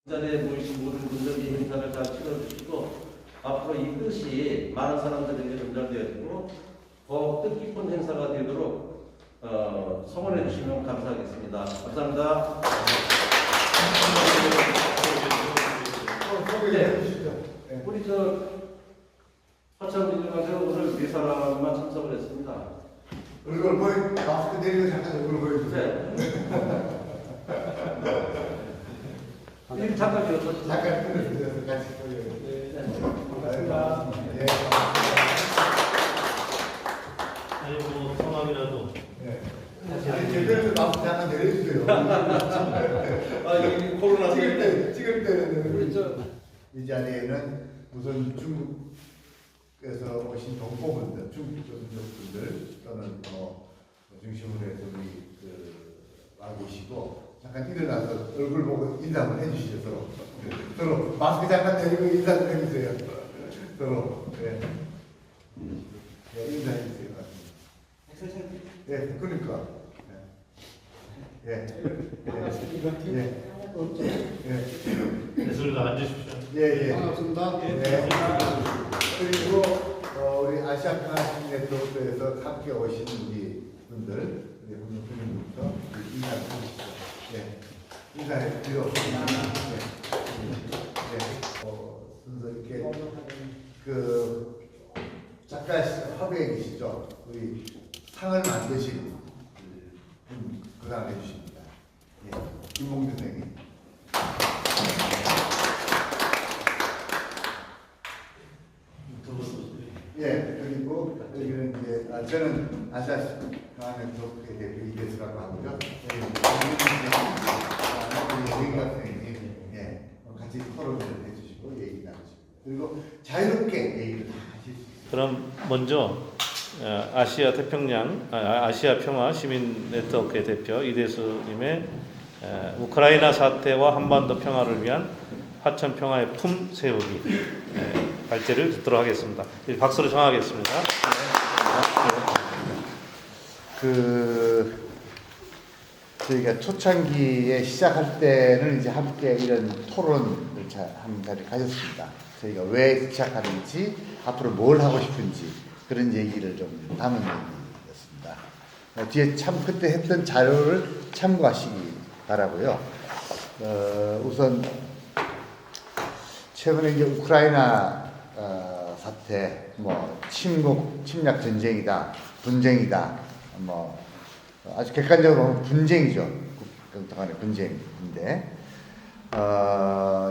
자리에 모이신 모든 분들 이 행사를 잘 치러주시고 앞으로 이 뜻이 많은 사람들에게 전달되어지고 더 뜻깊은 행사가 되도록 성원해 주시면 감사하겠습니다. 감사합니다. 네. 우리 하천민중한테 오늘 네 사람만 참석을 했습니다. 얼굴 마스크 내리고 잠깐 얼굴 보여주세요. 네. 잠깐 들어서 잠깐 끊어주세요. 같이 보여요. 반갑습니다. 네. 아니 뭐 성함이라도. 네. 아니 제대로 마스크 잠깐 내려주세요. 이 코로나 찍을 때는 우리 이 자리에는 우선 중국에서 오신 동포분들, 중국 분들 또는 중심으로 해서 우리 와 계시고 잠깐 일어나서 얼굴 보고 인사 한번 해주시죠. 서로 마스크 잠깐 내리고 인사 좀 해주세요. 서로 네. 네, 인사해 주세요. 네, 그러니까. 예. 예술가 앉으십시오. 예. 반갑습니다. 네. 그리고 우리 아시아 평화시민 네트워크에서 함께 오신 우리 분들, 우리 홍준표님부터 인사를 해주시죠. 네. 인사해 드려. 순서 이렇게 작가 화배에 계시죠. 우리 상을 만드신 분 그다음에 해주십니다. 예. 김봉준 선생님. 예, 그리고 여기는 이제 저는 아시아 평화의 네트워크의 대표 이대수라고 하고요. 여기가 선생님, 예, 같이 토론을 해주시고 얘기 나누시고 그리고 자유롭게 얘기를 다 하실 수 있어요. 그럼 먼저 아시아 태평양 아시아 평화 시민 네트워크의 대표 이대수님의 우크라이나 사태와 한반도 평화를 위한 하천 평화의 품 세우기 발제를 듣도록 하겠습니다. 박수로 청하겠습니다. 저희가 초창기에 시작할 때는 이제 함께 이런 토론을 한 자리 가졌습니다. 저희가 왜 시작하는지, 앞으로 뭘 하고 싶은지 그런 얘기를 좀 담은 얘기였습니다. 뒤에 그때 했던 자료를 참고하시기 바라고요. 우선 최근에 이제 우크라이나 사태, 침략 전쟁이다, 분쟁이다, 아주 객관적으로 보면 분쟁이죠. 국경 간의 분쟁인데,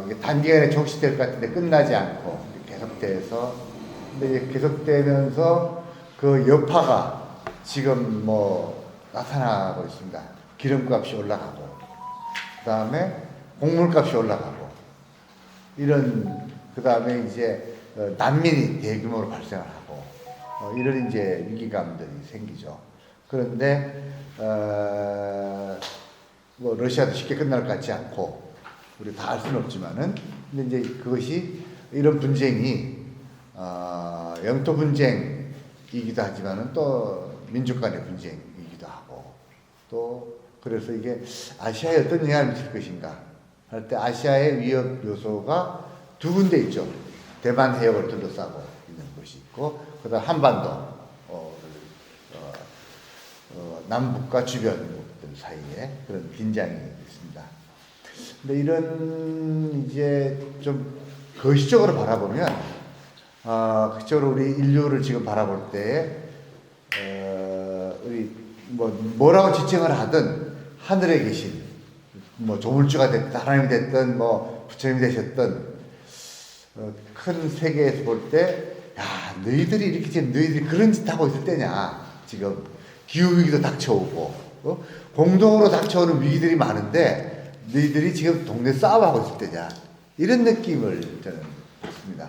이게 단기간에 종식될 것 같은데 끝나지 않고 계속돼서, 근데 이제 계속되면서 그 여파가 지금 나타나고 있습니다. 기름값이 올라가고, 그 다음에 곡물값이 올라가고, 그 다음에 이제 난민이 대규모로 발생을 하고, 이런 이제 위기감들이 생기죠. 그런데 러시아도 쉽게 끝날 것 같지 않고 우리 다 알 수는 없지만은 근데 이제 그것이 이런 분쟁이 영토 분쟁이기도 하지만은 또 민족 간의 분쟁이기도 하고 또 그래서 이게 아시아에 어떤 영향을 미칠 것인가 할 때 아시아의 위협 요소가 두 군데 있죠. 대만 해역을 둘러싸고 있는 곳이 있고 그다음 한반도 남북과 주변국들 사이에 그런 긴장이 있습니다. 근데 이런 이제 좀 거시적으로 바라보면, 그쪽으로 우리 인류를 지금 바라볼 때, 우리 뭐라고 지칭을 하든 하늘에 계신 조물주가 됐든 하나님이 됐든 부처님이 되셨든 큰 세계에서 볼 때, 야 너희들이 이렇게 지금 너희들이 그런 짓 하고 있을 때냐 지금. 기후위기도 닥쳐오고 공동으로 닥쳐오는 위기들이 많은데 너희들이 지금 동네 싸움하고 있을 때냐 이런 느낌을 저는 받습니다.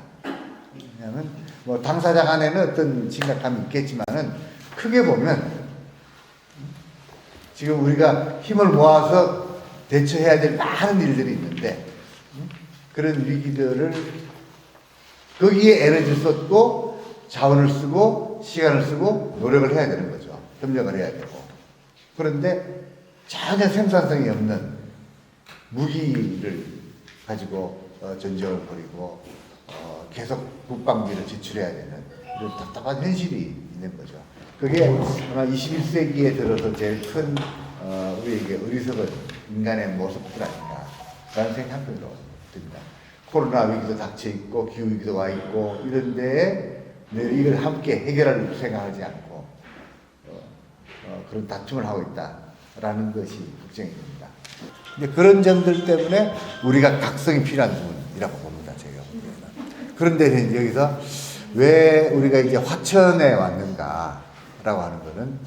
왜냐하면 당사자 간에는 어떤 심각함이 있겠지만은 크게 보면 지금 우리가 힘을 모아서 대처해야 될 많은 일들이 있는데 그런 위기들을 거기에 에너지를 쏟고 자원을 쓰고 시간을 쓰고 노력을 해야 되는 거죠. 협력을 해야 되고. 그런데 전혀 생산성이 없는 무기를 가지고 전쟁을 벌이고 계속 국방비를 지출해야 되는 이런 답답한 현실이 있는 거죠. 그게 아마 21세기에 들어서 제일 큰 우리에게 어리석은 인간의 모습들 아닌가라는 생각이 듭니다. 코로나 위기도 닥쳐 있고 기후 위기도 와 있고 이런데 이걸 함께 해결할 생각하지 않고 그런 다툼을 하고 있다라는 것이 걱정이 됩니다. 근데 그런 점들 때문에 우리가 각성이 필요한 부분이라고 봅니다. 제가 보기에는. 그런데 여기서 왜 우리가 이제 화천에 왔는가라고 하는 거는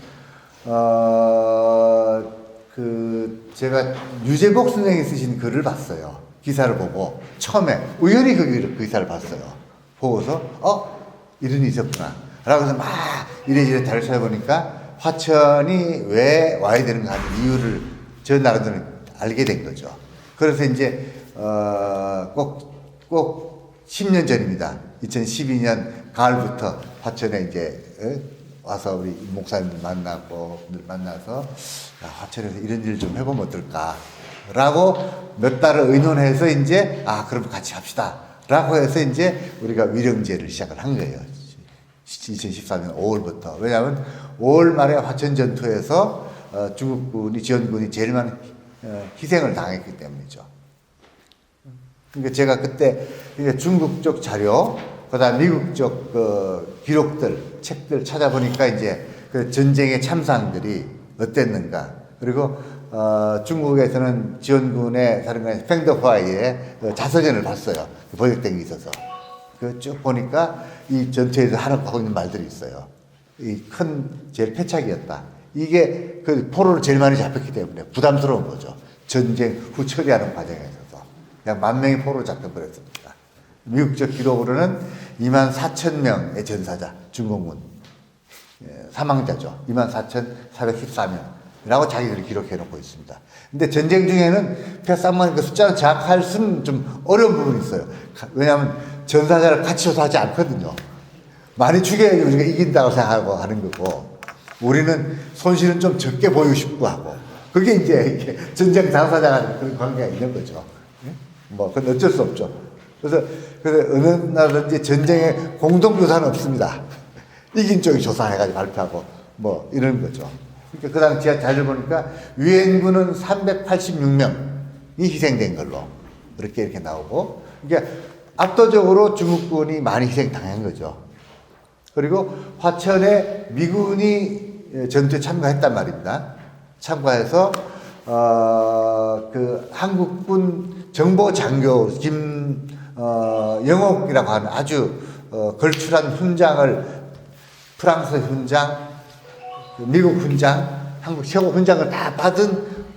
제가 유재복 선생이 쓰신 글을 봤어요. 기사를 보고 처음에 우연히 그 기사를 봤어요. 보고서 이런 일이 있었구나 라고 해서 막 이래저래 다를 찾아보니까 화천이 왜 와야 되는가 하는 이유를 저 나름대로 알게 된 거죠. 그래서 이제 꼭 10년 전입니다. 2012년 가을부터 화천에 이제 와서 우리 목사님들 만나고 분들 만나서 화천에서 이런 일 좀 해보면 어떨까라고 몇 달을 의논해서 이제 그럼 같이 합시다라고 해서 이제 우리가 위령제를 시작을 한 거예요. 2014년 5월부터. 왜냐하면 5월 말에 화천 전투에서 중국군이 지원군이 제일 많은 희생을 당했기 때문이죠. 그러니까 제가 그때 중국 쪽 자료, 그다음 미국 쪽 기록들, 책들 찾아보니까 이제 그 전쟁의 참상들이 어땠는가. 그리고 중국에서는 지원군의 사령관 팽더화이의 자서전을 봤어요. 번역된 게 있어서. 그 쭉 보니까 이 전투에서 하고 있는 말들이 있어요. 이 제일 패착이었다. 이게 그 포로를 제일 많이 잡혔기 때문에 부담스러운 거죠. 전쟁 후 처리하는 과정에 있어서. 그냥 10,000명이 포로로 잡혀버렸습니다. 미국적 기록으로는 24,000명의 전사자, 중공군. 사망자죠. 24,414명이라고 자기들이 기록해 놓고 있습니다. 근데 전쟁 중에는 패싸움만 그 숫자를 정확할 수는 좀 어려운 부분이 있어요. 왜냐하면 전사자를 같이 조사하지 않거든요. 많이 죽여야 우리가 이긴다고 생각하고 하는 거고, 우리는 손실은 좀 적게 보이고 싶고 하고, 그게 이제 이렇게 전쟁 당사자가 그런 관계가 있는 거죠. 그건 어쩔 수 없죠. 그래서 어느 나라든지 전쟁에 공동조사는 없습니다. 이긴 쪽이 조사해가지고 발표하고 이런 거죠. 그러니까 그 당시에 자료를 보니까 유엔군은 386명이 희생된 걸로 이렇게 나오고, 그러니까 압도적으로 중국군이 많이 희생당한 거죠. 그리고 화천에 미군이 전투에 참가했단 말입니다. 참가해서 그 한국군 정보장교 김영옥이라고 하는 아주 걸출한 훈장을 프랑스 훈장, 미국 훈장, 한국 최고 훈장을 다 받은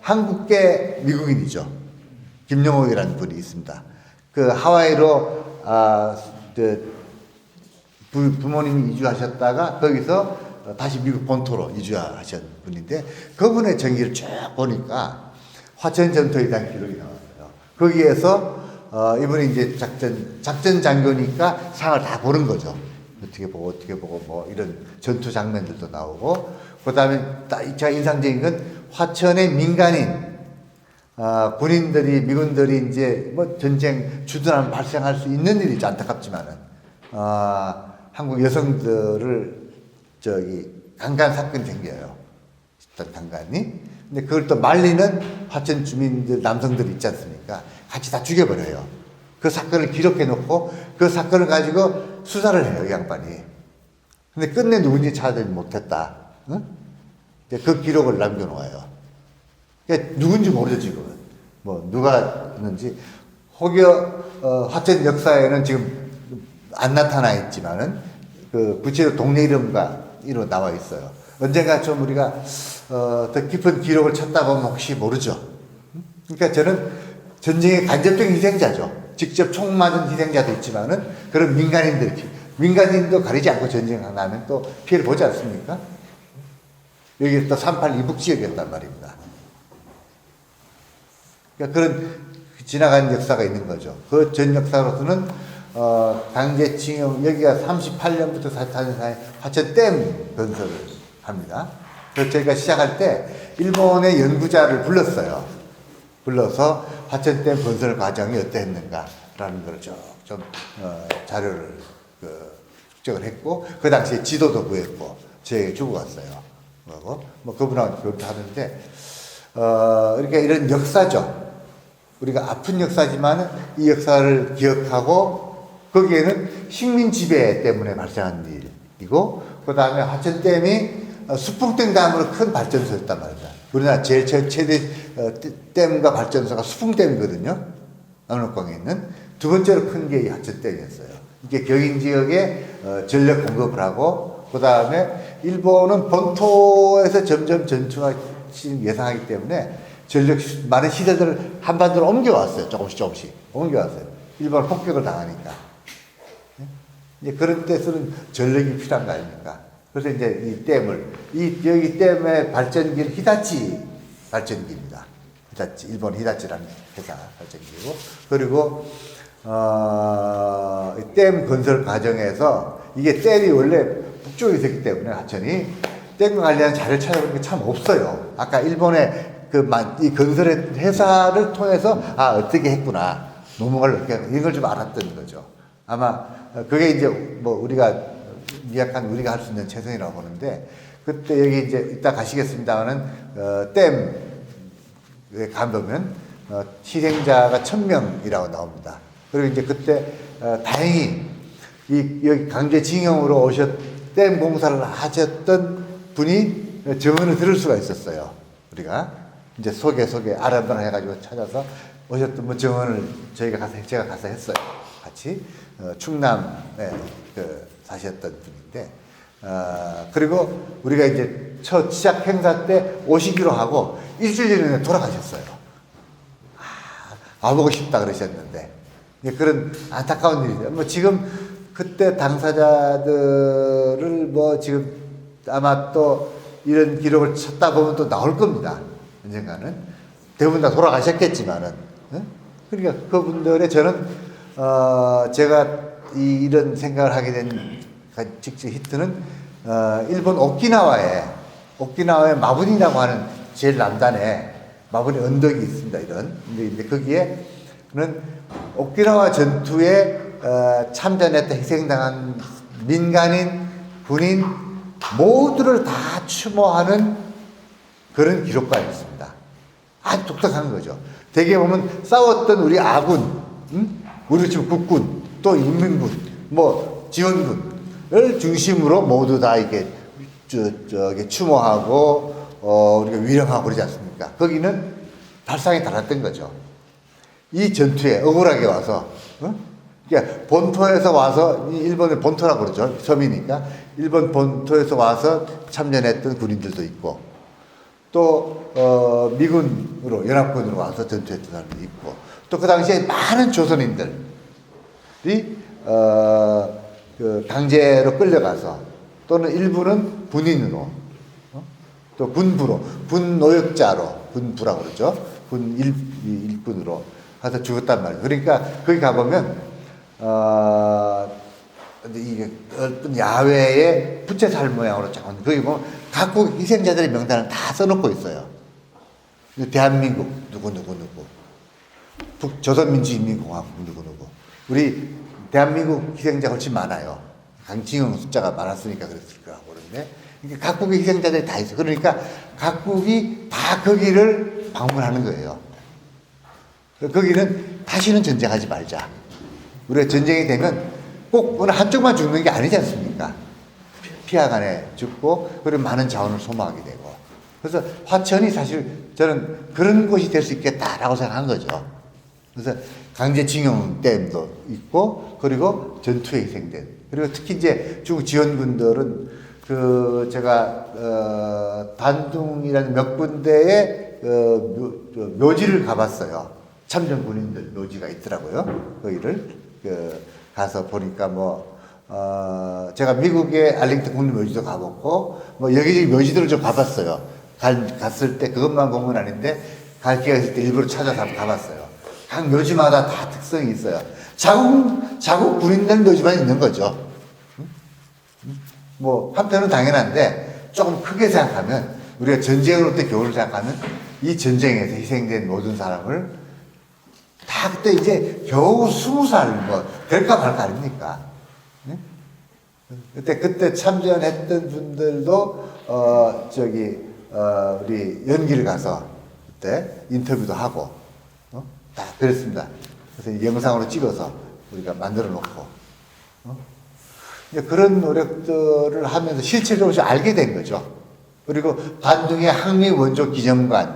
한국계 미국인이죠. 김영옥이라는 분이 있습니다. 그 하와이로 부모님이 이주하셨다가 거기서 다시 미국 본토로 이주하신 분인데, 그분의 전기를 쭉 보니까 화천 전투에 대한 기록이 나왔어요. 거기에서 이분이 이제 작전 장교니까 상을 다 보는 거죠. 어떻게 보고 이런 전투 장면들도 나오고, 그 다음에 제가 인상적인 건 화천의 민간인 군인들이, 미군들이 이제 전쟁 주둔하면 발생할 수 있는 일이죠. 안타깝지만은 한국 여성들을 강간 사건이 생겨요. 집단 강간이. 근데 그걸 또 말리는 화천 주민들, 남성들이 있지 않습니까? 같이 다 죽여버려요. 그 사건을 기록해 놓고 그 사건을 가지고 수사를 해요, 이 양반이. 근데 끝내 누군지 찾아내지 못했다. 응? 그 기록을 남겨놓아요. 그러니까 누군지 모르죠, 지금은. 누가 있는지. 혹여 화천 역사에는 지금 안 나타나 있지만은 그 구체적 동네 이름과 이로 나와 있어요. 언젠가 좀 우리가 더 깊은 기록을 찾다 보면 혹시 모르죠. 그러니까 저는 전쟁의 간접적인 희생자죠. 직접 총 맞은 희생자도 있지만은 그런 민간인도 가리지 않고 전쟁을 나면 또 피해를 보지 않습니까? 여기 또 3.8 이북 지역이었단 말입니다. 그러니까 그런 지나간 역사가 있는 거죠. 그 전 역사로서는 강제징용, 여기가 38년부터 44년 사이에 화천댐 건설을 합니다. 그래서 저희가 시작할 때 일본의 연구자를 불렀어요. 불러서 하천댐 건설 과정이 어땠는가라는 걸 좀 자료를 축적을 했고 그 당시에 지도도 구했고 저에게 주고 갔어요. 그리고 뭐 그분하고 교류도 하는데 이렇게 이런 역사죠. 우리가 아픈 역사지만 이 역사를 기억하고 거기에는 식민 지배 때문에 발생한 일이고 그 다음에 하천댐이 수풍댐 다음으로 큰 발전소였단 말이다. 우리나라 제일 최대 댐과 발전소가 수풍댐이거든요. 압록강에 있는 두 번째로 큰 게 이 하천댐이었어요. 이게 경인 지역에 전력 공급을 하고 그 다음에 일본은 본토에서 점점 전투가 예상하기 때문에 전력 많은 시설들을 한반도로 옮겨왔어요. 조금씩 옮겨왔어요. 일본 폭격을 당하니까. 이제 그런 때 쓰는 전력이 필요한 거 아닙니까? 그래서 이제 이 댐을, 여기 댐의 발전기는 히다치 발전기입니다. 히다치, 일본 히다치라는 회사 발전기고, 그리고, 댐 건설 과정에서 이게 댐이 원래 북쪽에 있었기 때문에 하천이 댐과 관련한 자료를 찾아보는 게 참 없어요. 아까 일본의 이 건설의 회사를 통해서 어떻게 했구나. 노무를 이렇게 이런 걸 좀 알았던 거죠. 아마 그게 이제 뭐 우리가 미약한 우리가 할 수 있는 최선이라고 보는데 그때 여기 이제 이따 가시겠습니다만은 댐에 가보면 희생자가 1000명이라고 나옵니다. 그리고 이제 그때 다행히 여기 강제징용으로 댐 공사를 하셨던 분이 증언을 들을 수가 있었어요. 우리가 이제 소개 알아보나 해가지고 찾아서 오셨던 뭐 증언을 제가 가서 했어요. 같이 충남에 사셨던 분인데 그리고 우리가 이제 첫 시작 행사 때 오시기로 하고 일주일 전에 돌아가셨어요. 와보고 싶다 그러셨는데 그런 안타까운 일이죠. 뭐 지금 그때 당사자들을 뭐 지금 아마 또 이런 기록을 찾다 보면 또 나올 겁니다. 언젠가는 대부분 다 돌아가셨겠지만은 그러니까 그분들의 저는 제가 이런 생각을 하게 된 직접 히트는 일본 오키나와에 마부니라고 하는 제일 남단에 마부니 언덕이 있습니다. 이런 근데 거기에는 오키나와 전투에 참전했다 희생당한 민간인 군인 모두를 다 추모하는 그런 기록가 있습니다. 아주 독특한 거죠. 대개 보면 싸웠던 우리 아군, 우리 지금 국군, 또 인민군, 뭐 지원군을 중심으로 모두 다 이렇게 추모하고 우리가 위령하고 그러지 않습니까? 거기는 발상이 달랐던 거죠. 이 전투에 억울하게 와서, 그러니까 본토에서 와서 일본의 본토라고 그러죠. 섬이니까 일본 본토에서 와서 참전했던 군인들도 있고, 또 미군으로 연합군으로 와서 전투했던 사람도 있고, 또 그 당시에 많은 조선인들이 그 강제로 끌려가서 또는 일부는 군인으로 또 군부로 군노역자로 군부라고 그러죠. 군 일꾼으로 가서 죽었단 말이에요. 그러니까 거기 가보면 이게 어떤 야외에 부채살 모양으로 작은 거기 보면 각국 희생자들의 명단을 다 써놓고 있어요. 대한민국 누구 조선민주인민공화국 누구 우리 대한민국 희생자가 훨씬 많아요. 강징용 숫자가 많았으니까 그랬을 거라고 그러는데 각국의 희생자들이 다 있어. 그러니까 각국이 다 거기를 방문하는 거예요. 거기는 다시는 전쟁하지 말자. 우리가 전쟁이 되면 꼭 어느 한쪽만 죽는 게 아니지 않습니까? 피하간에 죽고 그리고 많은 자원을 소모하게 되고 그래서 화천이 사실 저는 그런 곳이 될 수 있겠다라고 생각한 거죠. 그래서 강제징용 댐도 있고 그리고 전투에 희생된 그리고 특히 이제 중국 지원군들은 그 제가 단둥이라는 몇 군데의 묘지를 가봤어요. 참전 군인들 묘지가 있더라고요. 거기를 가서 보니까 뭐 제가 미국의 알링턴 국립묘지도 가봤고 뭐 여기저기 묘지들을 좀 가봤어요. 갔을 때 그것만 본 건 아닌데 갈 기회가 있을 때 일부러 찾아서 가봤어요. 각 묘지마다 다 특성이 있어요. 자국 군인들 묘지만 있는 거죠. 뭐 한편은 당연한데 조금 크게 생각하면 우리가 전쟁으로부터 교훈을 생각하면 이 전쟁에서 희생된 모든 사람을 그때 이제 겨우 20살 뭐 될까 말까 아닙니까? 네? 그때 참전했던 분들도 우리 연기를 가서 그때 인터뷰도 하고 다 그랬습니다. 그래서 영상으로 찍어서 우리가 만들어 놓고 이제 그런 노력들을 하면서 실체적으로 좀 알게 된 거죠. 그리고 반둥에 항미 원조 기념관이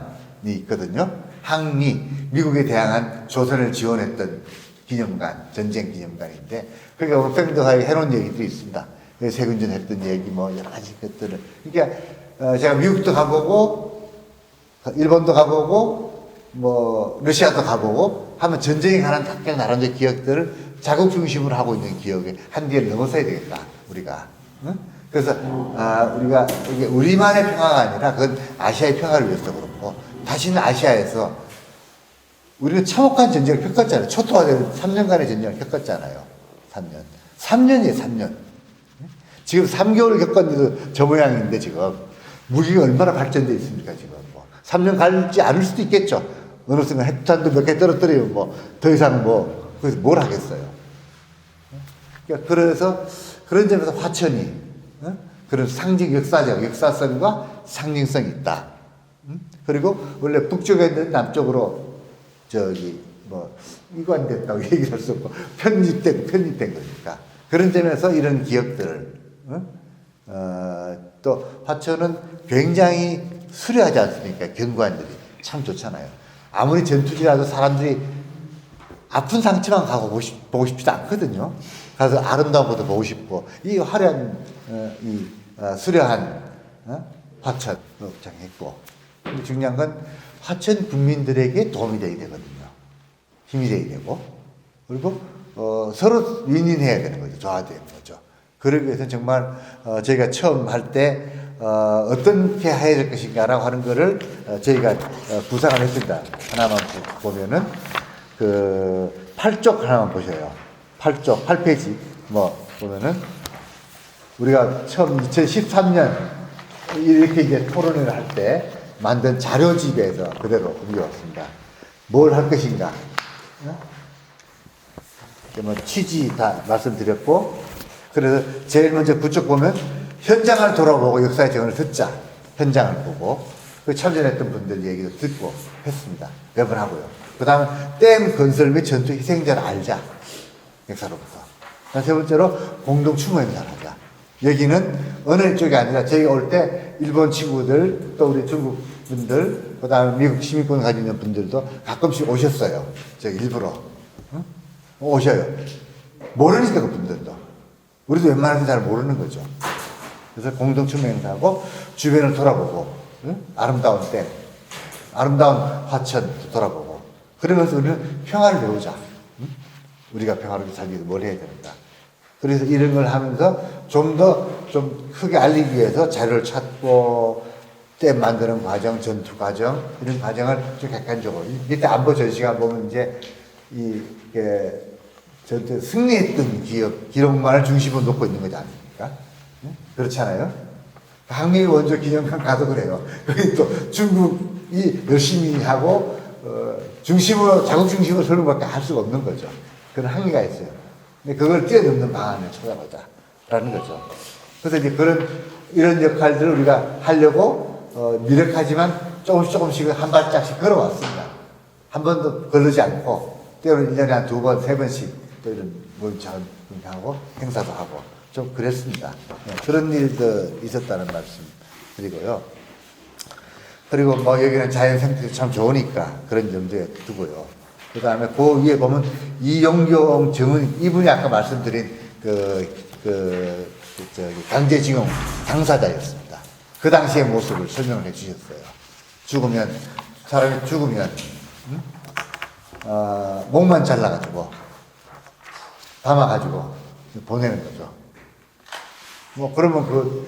있거든요. 항미, 미국에 대항한 조선을 지원했던 기념관, 전쟁 기념관인데, 그러니까 오펜드하에 해놓은 얘기들이 있습니다. 세군전 했던 얘기, 뭐 여러 가지 것들을. 그러니까 제가 미국도 가보고, 일본도 가보고, 뭐 러시아도 가보고 하면 전쟁에 관한 각각 나름대로 기억들을 자국 중심으로 하고 있는 기억에 한계를 넘어서야 되겠다, 우리가. 응? 그래서 우리가 이게 우리만의 평화가 아니라 그건 아시아의 평화를 위해서 그렇고, 다시는 아시아에서 우리는 참혹한 전쟁을 겪었잖아요. 초토화되는 3년간의 전쟁을 겪었잖아요. 3년. 3년이에요, 3년. 지금 3개월 겪었는데도 저 모양인데 지금 무기가 얼마나 발전되어 있습니까, 지금. 뭐 3년 갈지 않을 수도 있겠죠. 어느 순간 핵탄도 몇 개 떨어뜨리면 뭐 더 이상 뭐 거기서 뭘 하겠어요. 그러니까 그래서 그런 점에서 화천이 그런 상징 역사성과 상징성이 있다. 그리고 원래 북쪽에 있는 남쪽으로 뭐 이관됐다고 얘기를 할 수 없고 편집된 거니까 그런 점에서 이런 기억들을 또 화천은 굉장히 수려하지 않습니까? 경관들이 참 좋잖아요. 아무리 전투지라도 사람들이 아픈 상처만 가고 보고 싶지도 않거든요. 가서 아름다운 것도 보고 싶고 이 화려한 수려한 화천 목장했고, 중요한 건 화천 국민들에게 도움이 돼야 되거든요. 힘이 돼야 되고, 그리고 서로 윈윈해야 되는 거죠. 좋아야 되는 거죠. 그러기 위해서는 정말 저희가 처음 할 때 어떻게 해야 될 것인가라고 하는 거를 저희가 구상을 했습니다. 하나만 보면은 그 8쪽 하나만 보셔요. 8쪽 8페이지 뭐 보면은 우리가 처음 2013년 이렇게 이제 토론을 할 때 만든 자료집에서 그대로 옮겨왔습니다. 뭘 할 것인가? 뭐 취지 다 말씀드렸고, 그래서 제일 먼저 그쪽 보면 현장을 돌아보고 역사의 정을 듣자. 현장을 보고 그 참전했던 분들 얘기도 듣고 했습니다. 몇 번 하고요. 그 다음에 댐 건설 및 전투 희생자를 알자. 역사로부터. 세 번째로 공동 추모 행사를 하자. 여기는 어느 쪽이 아니라 저희가 올 때 일본 친구들 또 우리 중국 분들 그 다음에 미국 시민권 가지고 있는 분들도 가끔씩 오셨어요. 저기 일부러 오셔요. 모르니까 그분들도. 우리도 웬만해서 잘 모르는 거죠. 그래서 공동 추모 행사하고 주변을 돌아보고 아름다운 댐, 아름다운 화천 돌아보고 그러면서 우리는 평화를 배우자. 우리가 평화롭게 살기 위해서 뭘 해야 된다. 그래서 이런 걸 하면서 좀 크게 알리기 위해서 자료를 찾고 댐 만드는 과정, 전투 과정 이런 과정을 좀 객관적으로 밑에 안보 전시관 보면 이제 전투 승리했던 기록만을 중심으로 놓고 있는 거지 않습니까? 그렇지 않아요? 항미 원조 기념관 가도 그래요. 거기 또 중국이 열심히 하고 자국 중심으로 설명밖에 할 수가 없는 거죠. 그런 항의가 있어요. 근데 그걸 뛰어넘는 방안을 찾아보자라는 거죠. 그래서 이제 이런 역할들을 우리가 하려고 미력하지만 조금씩 한 발짝씩 걸어왔습니다. 한 번도 거르지 않고 때로는 1년에 한 2번, 3번씩 또 이런 모임장을 하고 행사도 하고 좀 그랬습니다. 그런 일도 있었다는 말씀 드리고요. 그리고 뭐 여기는 자연 생태도 참 좋으니까 그런 점도에 두고요. 그 다음에 그 위에 보면 이용경 정은 이분이 아까 말씀드린 강제징용 당사자였습니다. 그 당시의 모습을 설명을 해 주셨어요. 사람이 죽으면, 목만 잘라가지고, 담아가지고 보내는 거죠. 뭐, 그러면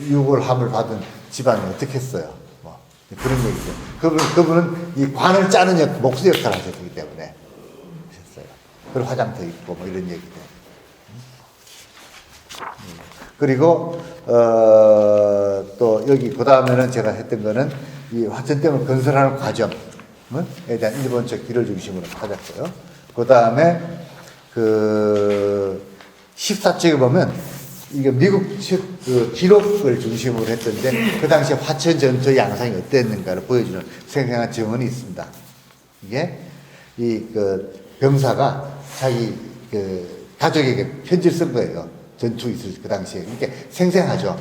유골함을 받은 집안이 어떻게 했어요? 뭐, 그런 얘기죠. 그분은 이 관을 짜는 목수 역할을 하셨기 때문에 하셨어요. 그리고 화장터 입고 뭐 이런 얘기들. 그리고, 또 여기, 그 다음에는 제가 했던 거는 이 화천댐을 건설하는 과정. 대한 일본적 길을 중심으로 찾았고요. 그 다음에 그 14쪽에 보면 이게 미국 측 그 기록을 중심으로 했던데 그 당시에 화천 전투의 양상이 어땠는가를 보여주는 생생한 증언이 있습니다. 이게 이 그 병사가 자기 그 가족에게 편지를 쓴 거예요. 전투 있을 그 당시에. 이게 생생하죠.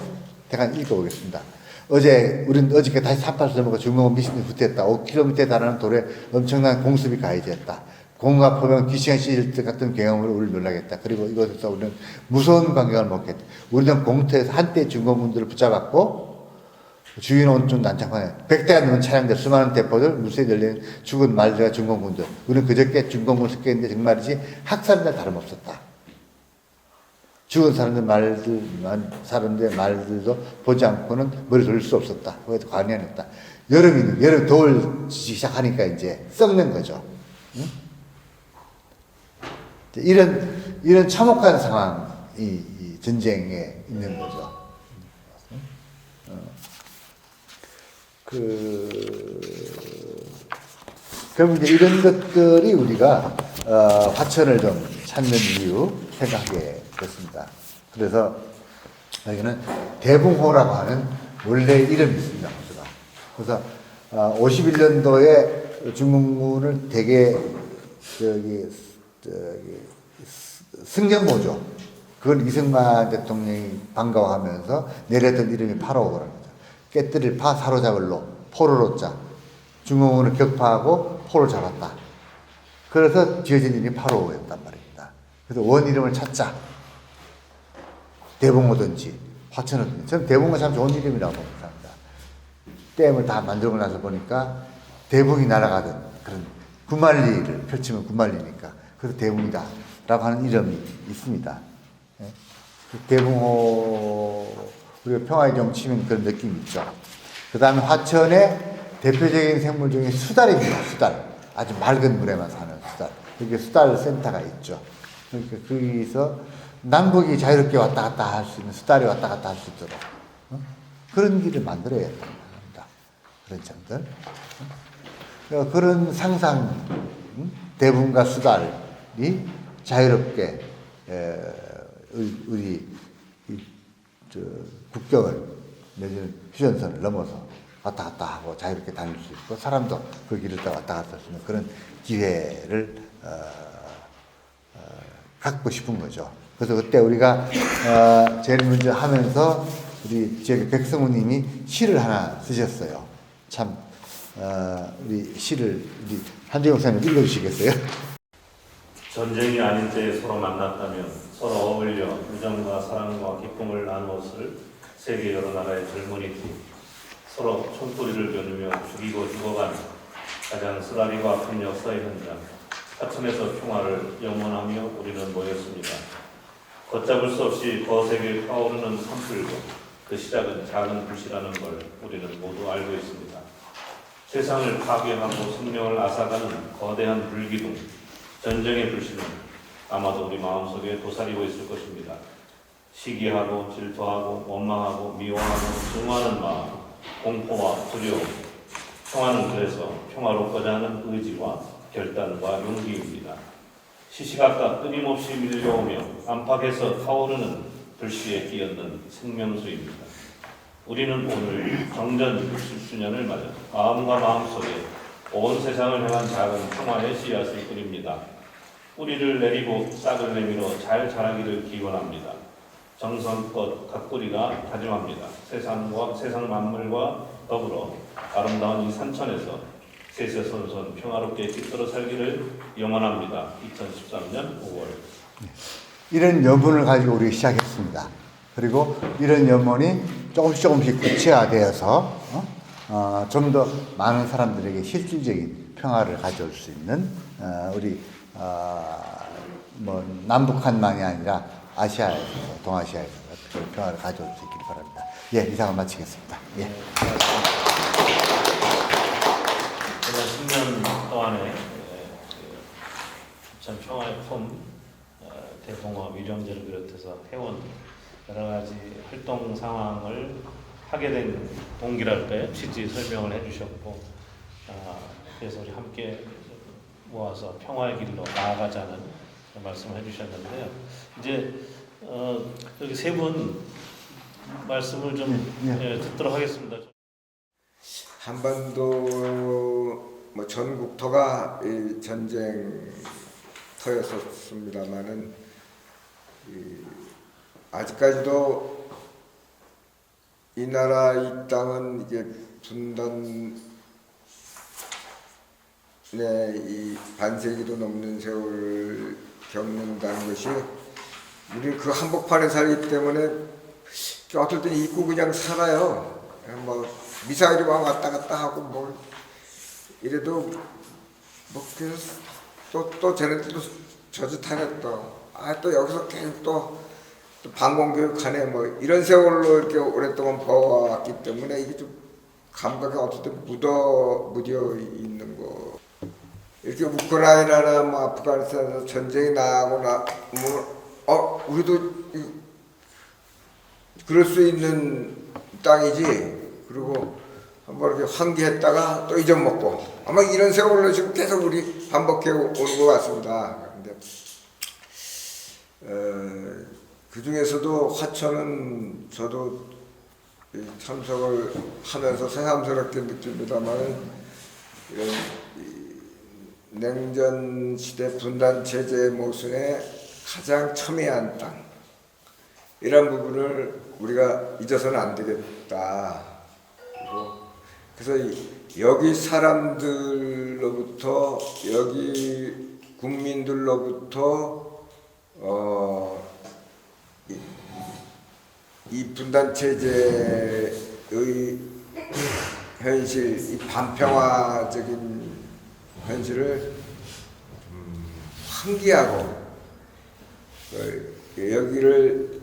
잠깐 읽어보겠습니다. 우린 어저께 다시 38수 넘어가 중공업 미신이 후퇴했다. 5km에 달하는 돌에 엄청난 공습이 가해졌다. 공과 포병 귀신이 찢을 것 같은 경험으로 우리를 놀라겠다. 그리고 이것에서 우리는 무서운 광경을 먹겠다. 우리는 공터에서 한때 중공군들을 붙잡았고 주인 온통 난장판에 100대가 넘는 차량들, 수많은 대포들, 물새에 열린 죽은 말들과 중공군들. 우리는 그저께 중공군 습격했는데 정말이지 학살날 다름없었다. 죽은 사람들 말들도 보지 않고는 머리 돌릴 수 없었다. 거기서 관여했다. 여름 더울 시작하니까 이제 썩는 거죠. 응? 이런 참혹한 상황이 이 전쟁에 있는 거죠. 그럼 이제 이런 것들이 우리가 화천을 좀 찾는 이유 생각하게 됐습니다. 그래서 여기는 대붕호라고 하는 원래 이름이 있습니다. 그래서 51년도에 중공군을 대개 승전보죠. 그걸 이승만 대통령이 반가워하면서 내렸던 이름이 8.5라는 거죠. 깨뜨릴 파 사로잡을 로 포로로자. 중공군을 격파하고 포로 잡았다. 그래서 지어진 이름이 8.5였단 말입니다. 그래서 원 이름을 찾자. 대붕호든지 화천호든지. 저는 대붕호가 참 좋은 이름이라고 생각합니다. 댐을 다 만들고 나서 보니까 대붕이 날아가던 그런 구만리를 펼치면 구만리니까 그래서 대붕이다 라고 하는 이름이 있습니다. 대붕호 우리가 평화의 정 치면 그런 느낌이 있죠. 그 다음에 화천의 대표적인 생물 중에 수달입니다. 수달. 아주 맑은 물에만 사는 수달. 여기 수달 센터가 있죠. 그러니까 거기서 남북이 자유롭게 왔다 갔다 할 수 있는 수달이 왔다 갔다 할 수 있도록 그런 길을 만들어야 합니다. 그런 점들. 그런 상상, 대붕과 수달이 자유롭게 우리 국경을 내지는 휴전선을 넘어서 왔다 갔다 하고 자유롭게 다닐 수 있고 사람도 그 길을 왔다 갔다 할 수 있는 그런 기회를 갖고 싶은 거죠. 그래서 그때 우리가 제일 먼저 하면서 우리 지역의 백성우님이 시를 하나 쓰셨어요. 참 우리 시를 우리 한재용 선생님 읽어주시겠어요? 전쟁이 아닌 때에 서로 만났다면 서로 어울려 우정과 사랑과 기쁨을 나누었을 세계 여러 나라의 젊은이들이 서로 총소리를 겨누며 죽이고 죽어가는 가장 쓰라리고 아픈 역사의 현장 화천에서 평화를 영원하며 우리는 모였습니다. 걷잡을 수 없이 거세게 타오르는 산불과 그 시작은 작은 불씨라는 걸 우리는 모두 알고 있습니다. 세상을 파괴하고 생명을 앗아가는 거대한 불기둥, 전쟁의 불씨는 아마도 우리 마음속에 도사리고 있을 것입니다. 시기하고 질투하고 원망하고 미워하고 증오하는 마음, 공포와 두려움. 평화는 그래서 평화롭고자 하는 의지와 결단과 용기입니다. 시시각각 끊임없이 밀려오며 안팎에서 타오르는 불씨에 끼얹는 생명수입니다. 우리는 오늘 정전 60주년을 맞아 마음과 마음속에 온 세상을 향한 작은 평화의 씨앗을 뿌립니다. 뿌리를 내리고 싹을 내밀어 잘 자라기를 기원합니다. 정성껏 가꾸리가 다짐합니다. 세상 만물과 더불어 아름다운 이 산천에서 세세손손 평화롭게 깃들어 살기를 영원합니다. 2013년 5월. 이런 염원을 가지고 우리 시작했습니다. 그리고 이런 염원이 조금씩 구체화되어서 좀 더 많은 사람들에게 실질적인 평화를 가져올 수 있는 우리 뭐 남북한만이 아니라 아시아에서 동아시아에서 평화를 가져올 수 있길 바랍니다. 예, 이상을 마치겠습니다. 예. 지난 10년 동안에 전 평화의 품 대붕어 위령제를 비롯해서 해온 여러 가지 활동 상황을 하게 된 동기랄까요? 취지 설명을 해주셨고 그래서 우리 함께 모아서 평화의 길로 나아가자는 말씀을 해주셨는데요. 이제 여기 세 분 말씀을 좀 듣도록 하겠습니다. 한반도 뭐 전국터가 이 전쟁터였었습니다만은 아직까지도 이 나라 이 땅은 이게 분단의 이 반세기도 넘는 세월을 겪는다는 것이 우리 그 한복판에 살기 때문에 어떨 땐 잊고 그냥 살아요. 뭐 미사일이 왔다 갔다 하고 뭐 이래도 뭐 그래서 또 쟤네들도 저짓하네 또 여기서 계속 또 방공교육하네 뭐 이런 세월로 이렇게 오랫동안 봐왔기 때문에 이게 좀 감각이 어쨌든 묻어 있는 거. 이렇게 우크라이나나 뭐 아프가니스탄에서 전쟁이 나고 나면 우리도 그럴 수 있는 땅이지. 그리고 한번 이렇게 환기했다가 또 잊어먹고 아마 이런 세월로 지금 계속 우리 반복해 오는 것 같습니다. 근데 그 중에서도 화천은 저도 참석을 하면서 새삼스럽게 느낍니다만 이런 냉전 시대 분단 체제의 모순에 가장 첨예한 땅 이런 부분을 우리가 잊어서는 안 되겠다. 그래서 여기 사람들로부터 여기 국민들로부터 이 분단 체제의 현실, 이 반평화적인 현실을 환기하고 여기를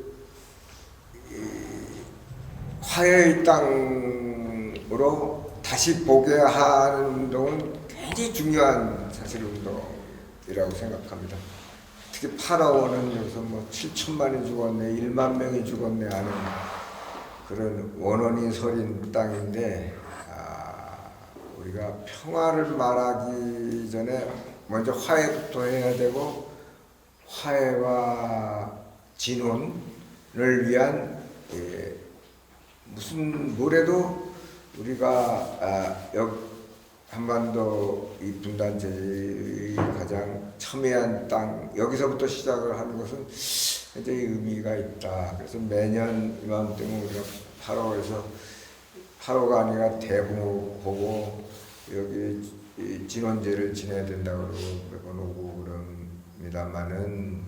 화해의 땅으로 다시 보게 하는 운동은 굉장히 중요한 사실 운동이라고 생각합니다. 특히 파라오는 여기서 뭐 7천만이 죽었네, 1만 명이 죽었네 하는 그런 원언이 서린 땅인데 우리가 평화를 말하기 전에 먼저 화해부터 해야 되고 화해와 진혼을 위한 무슨 뭐래도 우리가 한반도 이 분단체의 가장 첨예한 땅 여기서부터 시작을 하는 것은 굉장히 의미가 있다. 그래서 매년 이맘때면 우리가 8월가 아니라 대붕을 보고 여기 진원제를 지내야 된다고 매번 오고 그럽니다만은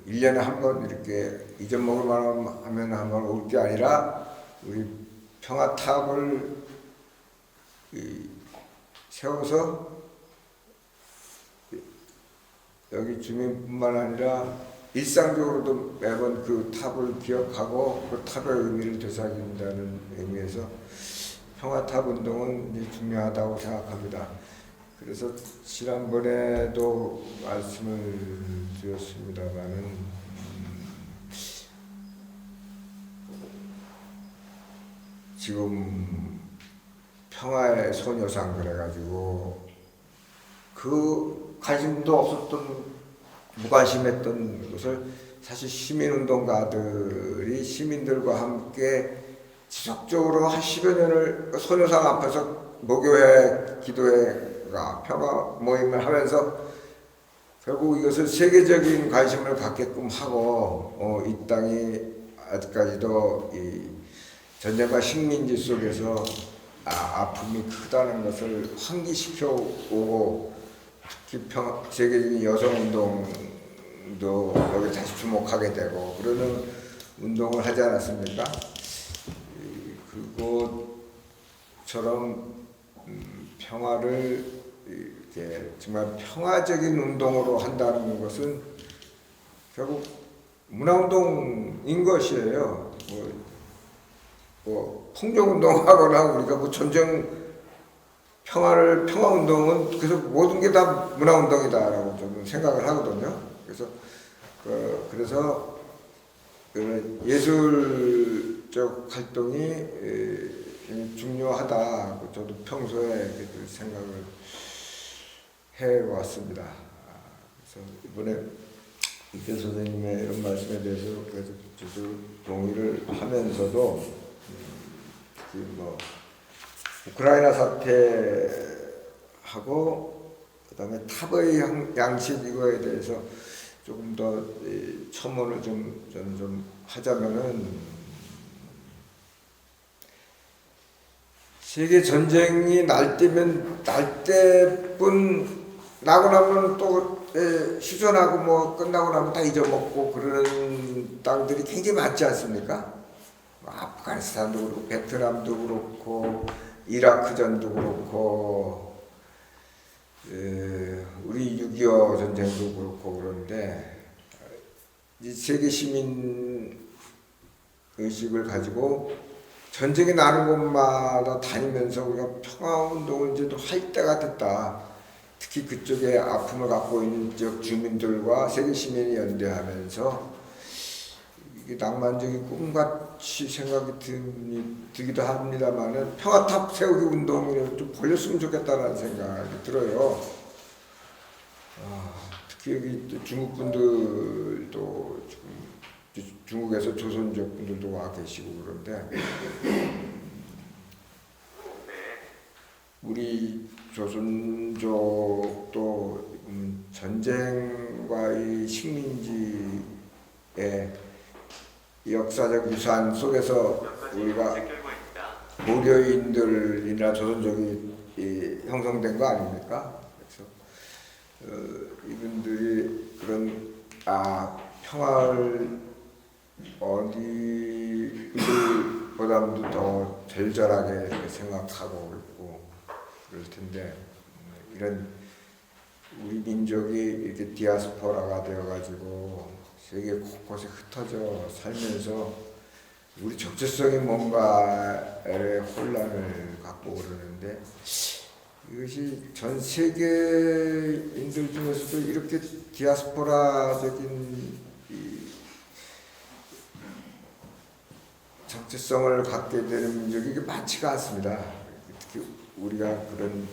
1년에 한 번 이렇게 잊어먹을 만하면 한 번 올 게 아니라 우리 평화탑을 세워서 여기 주민뿐만 아니라 일상적으로도 매번 그 탑을 기억하고 그 탑의 의미를 되새긴다는 의미에서 평화탑 운동은 이제 중요하다고 생각합니다. 그래서 지난번에도 말씀을 드렸습니다만은 지금 평화의 소녀상 그래가지고 그 관심도 없었던 무관심했던 것을 사실 시민운동가들이 시민들과 함께 지속적으로 한 10여 년을 소녀상 앞에서 목요회 기도회가 평화 모임을 하면서 결국 이것을 세계적인 관심을 갖게끔 하고 이 땅이 아직까지도 이 전쟁과 식민지 속에서 아픔이 크다는 것을 환기시켜 오고 특히 세계적인 여성운동도 여기 다시 주목하게 되고 그러는 운동을 하지 않았습니까? 그것처럼 평화를 이렇게 정말 평화적인 운동으로 한다는 것은 결국 문화운동인 것이에요. 뭐 폭력운동하거나 우리가 뭐 전쟁 평화운동은 그래서 모든 게 다 문화운동이다라고 저는 생각을 하거든요. 그래서 예술적 활동이 중요하다. 저도 평소에 생각을 해왔습니다. 그래서 이번에 이태 선생님의 이런 말씀에 대해서 그래서 저도 동의를 하면서도 특히 뭐 우크라이나 사태하고 그다음에 탑의 양식 이거에 대해서 조금 더 첨언을 저는 좀 하자면은 세계 전쟁이 날 때뿐 나고 나면 또 휴전하고 뭐 끝나고 나면 다 잊어먹고 그러는 땅들이 굉장히 많지 않습니까? 아프가니스탄도 그렇고 베트남도 그렇고 이라크전도 그렇고 우리 6.25 전쟁도 그렇고 그런데 이 세계 시민 의식을 가지고 전쟁이 나는 곳마다 다니면서 우리가 평화운동을 이제 할 때가 됐다. 특히 그쪽에 아픔을 갖고 있는 지역 주민들과 세계 시민이 연대하면서 이게 낭만적인 꿈같이 생각이 들기도 합니다만은 평화탑 세우기 운동을 좀 벌렸으면 좋겠다는 생각이 들어요. 특히 여기 중국 분들도 지금 중국에서 조선족 분들도 와 계시고 그런데 우리 조선족도 전쟁과 이 식민지의 역사적 유산 속에서 우리가 고려인들이나 조선족이 형성된 거 아닙니까? 그래서 이분들이 그런 평화를 어디보다도 더 절절하게 이렇게 생각하고 있고 그럴 텐데 이런 우리 민족이 이렇게 디아스포라가 되어가지고 세계 곳곳에 흩어져 살면서 우리 정체성이 뭔가의 혼란을 갖고 그러는데 이것이 전 세계인들 중에서도 이렇게 디아스포라적인 정체성을 갖게 되는 민족이 이게 많지가 않습니다. 특히 우리가 그런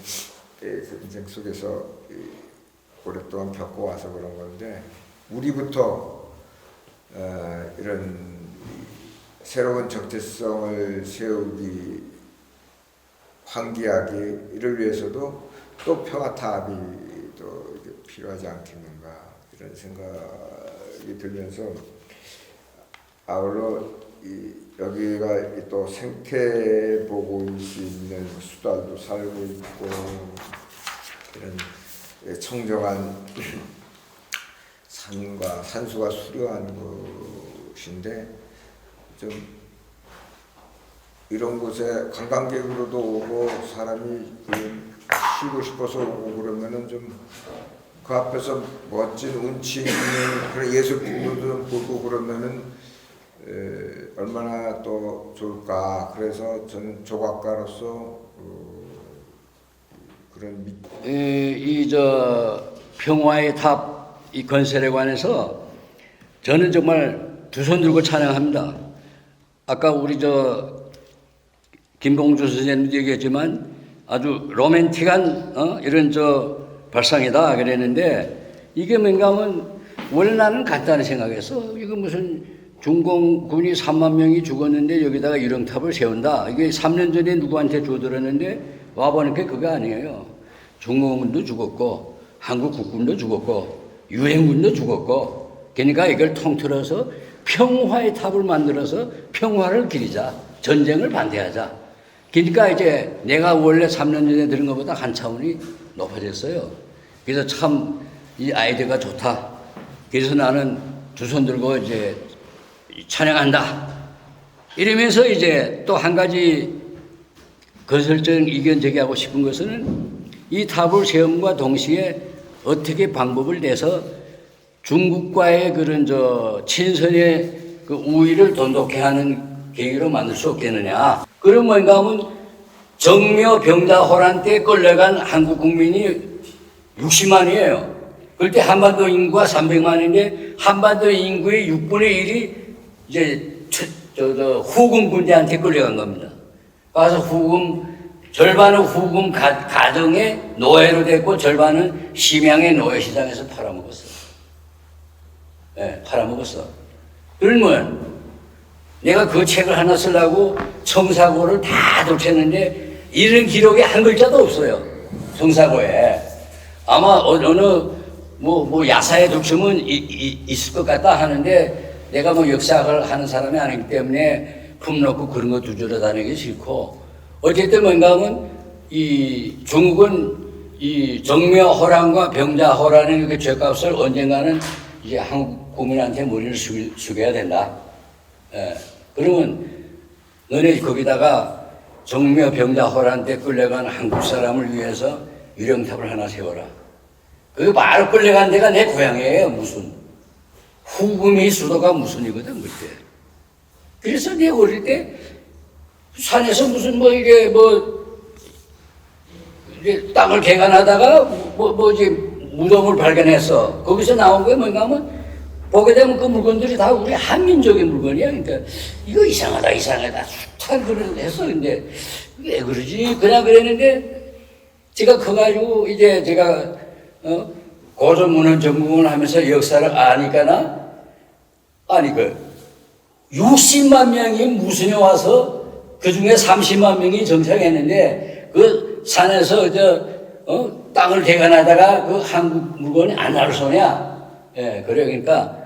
전쟁 속에서 오랫동안 겪어와서 그런 건데 우리부터 이런 새로운 정체성을 세우기 환기하기 이를 위해서도 또 평화탑이 또 필요하지 않겠는가 이런 생각이 들면서 아울러 여기가 또 생태 보고일 수 있는 수달도 살고 있고 이런 청정한 산과 산수가 수려한 곳인데 좀 이런 곳에 관광객으로도 오고 사람이 쉬고 싶어서 오고 그러면은 좀 그 앞에서 멋진 운치 있는 그런 예술품들도 보고 그러면은 얼마나 또 좋을까. 그래서 저는 조각가로서 그런 평화의 탑 이 건설에 관해서 저는 정말 두 손 들고 찬양합니다. 아까 우리 김봉주 선생님도 얘기했지만 아주 로맨틱한 이런 발상이다 그랬는데 이게 뭔가 하면 원래 나는 간단히 생각했어. 이거 무슨 중공군이 3만 명이 죽었는데 여기다가 유령탑을 세운다. 이게 3년 전에 누구한테 줘들었는데 와보니까 그거 아니에요. 중공군도 죽었고 한국 국군도 죽었고 유엔군도 죽었고 그러니까 이걸 통틀어서 평화의 탑을 만들어서 평화를 기리자. 전쟁을 반대하자. 그러니까 이제 내가 원래 3년 전에 들은 것보다 한 차원이 높아졌어요. 그래서 참 이 아이디어가 좋다. 그래서 나는 두 손 들고 이제 찬양한다. 이러면서 이제 또 한 가지 건설적 의견 제기하고 싶은 것은 이 탑을 세움과 동시에 어떻게 방법을 내서 중국과의 그런 친선의 그 우위를 돈독해 하는 계기로 만들 수 없겠느냐. 그럼 뭔가 하면 정묘 병자 호란 때 끌려간 한국 국민이 60만이에요. 그때 한반도 인구가 300만인데 한반도 인구의 6분의 1이 이제 후금 군대한테 끌려간 겁니다. 가서 후금 절반은 후금 가정의 노예로 됐고 절반은 심양의 노예시장에서 팔아먹었어. 예, 팔아먹었어. 그러면 내가 그 책을 하나 쓰려고 청사고를 다 독했는데 이런 기록이 한 글자도 없어요. 청사고에. 아마 어느 뭐 야사에 독점은 있을 것 같다 하는데 내가 뭐 역사학을 하는 사람이 아니기 때문에 품 놓고 그런 거 두드려 다니기 싫고 어쨌든 뭔가 하면 이 중국은 이 정묘호란과 병자호란의 그 죄값을 언젠가는 이제 한국 국민한테 머리를 숙여야 된다. 예. 그러면 너네 거기다가 정묘 병자호란 때 끌려간 한국 사람을 위해서 유령탑을 하나 세워라. 그 바로 끌려간 데가 내 고향이에요. 무슨 후금이 수도가 무슨이거든 그때. 그래서 내 어릴 때 산에서 무슨 뭐 이게 이제 땅을 개간하다가 뭐지 무덤을 발견했어. 거기서 나온 게 뭔가 하면 보게 되면 그 물건들이 다 우리 한민족의 물건이야. 그러니까 이거 이상하다 잘 그랬어. 근데 왜 그러지? 그냥 그랬는데 제가 커가지고 이제 제가 고전문헌 전공을 하면서 역사를 아니까나 아니 60만 명이 무순에 와서 그 중에 30만 명이 정착했는데 그 산에서 땅을 개간하다가 그 한국 물건이 안 나올 소냐? 예, 그래. 그러니까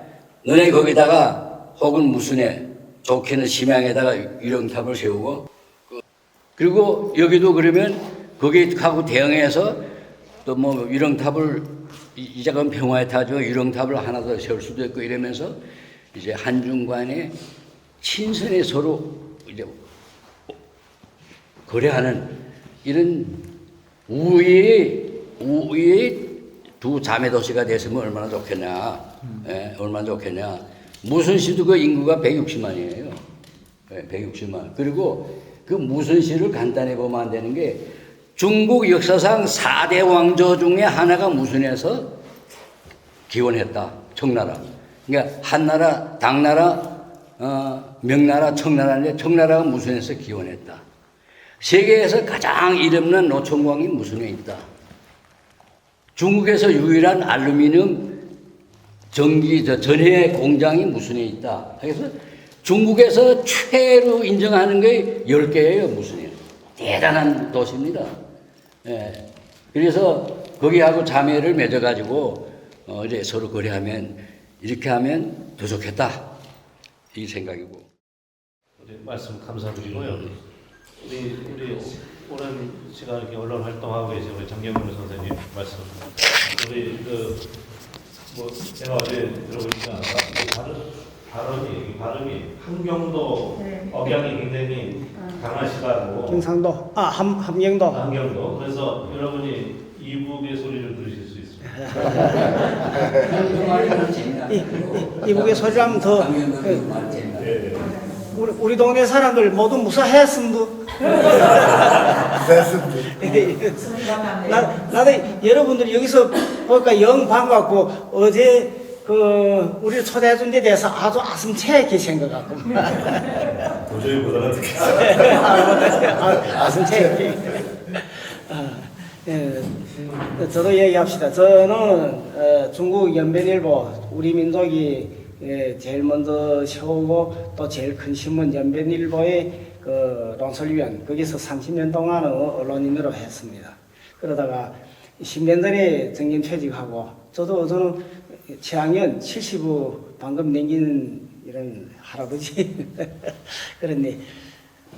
너네 거기다가 혹은 무순에 좋게는 심양에다가 유령탑을 세우고 그리고 여기도 그러면 거기하고 대응해서 또 뭐 유령탑을 이 작은 평화의 타죠. 유령탑을 하나 더 세울 수도 있고 이러면서 이제 한중간에 친선에 서로 이제 거래하는 이런 우위의 두 자매 도시가 됐으면 얼마나 좋겠냐. 예, 얼마나 좋겠냐. 무순시도 그 인구가 160만이에요. 예, 160만. 그리고 그 무순시를 간단히 보면 안 되는 게 중국 역사상 4대 왕조 중에 하나가 무순에서 기원했다. 청나라. 그러니까 한나라, 당나라, 명나라, 청나라인데 청나라가 무순에서 기원했다. 세계에서 가장 이름난 노총광이 무순에 있다. 중국에서 유일한 알루미늄 전해 공장이 무순에 있다. 그래서 중국에서 최로 인정하는 게 10개예요, 무순이. 대단한 도시입니다. 예. 그래서 거기하고 자매를 맺어가지고 이제 서로 거래하면 이렇게 하면 더 좋겠다. 이 생각이고. 말씀 감사드리고요. 우리 오랜 시간 이렇게 언론 활동하고 계신 우리 정경훈 선생님 말씀. 우리 뭐 제가 어제 들어보니까 발음이 함경도 네. 억양이 굉장히 강하시다고. 경상도, 함경도. 함경도. 그래서 여러분이 이북의 소리를 들으실 수 있습니다. 이북의 소리라면 더 네. 우리 동네 사람들 모두 무사했습니다. 나도 여러분들이 여기서 보니까 영 반갑고 어제 우리를 초대해준 데 대해서 아주 아슴채 계신 것 같고. 도저히 못 알아듣겠어요. 아슴채. 저도 얘기합시다. 저는 중국 연변일보 우리 민족이 제일 먼저 세우고 또 제일 큰 신문 연변일보의 논설위원 거기서 30년 동안 언론인으로 했습니다. 그러다가 10년 전에 정년 퇴직하고 저는 최학년 70후 방금 넘기는 이런 할아버지 그런데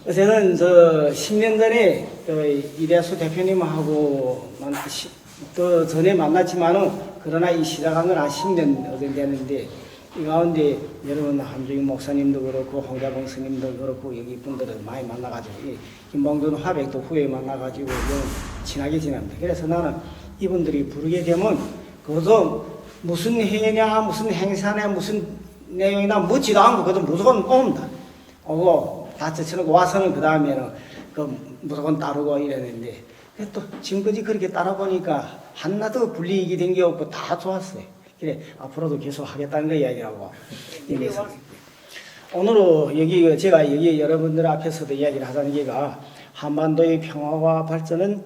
저는 10년 전에 이대수 대표님하고 또 전에 만났지만은 그러나 이 시작한 건 한 10년 어정 됐는데 이 가운데 여러분 함정희 목사님도 그렇고 홍자봉 스님도 그렇고 여기 분들을 많이 만나가지고 김봉준 화백도 후에 만나가지고 친하게 지냅니다. 그래서 나는 이분들이 부르게 되면 그것도 무슨 회냐 무슨 행사냐 무슨 내용이나 묻지도 않고 그것도 무조건 옵니다. 오고 다 젖혀놓고 와서는 그 다음에는 무조건 따르고 이랬는데 또 지금까지 그렇게 따라보니까 하나도 불이익이 된 게 없고 다 좋았어요. 그래 앞으로도 계속 하겠다는 거 이야기하고 오늘 여기 제가 여기 여러분들 앞에서도 이야기를 하자는 게가 한반도의 평화와 발전은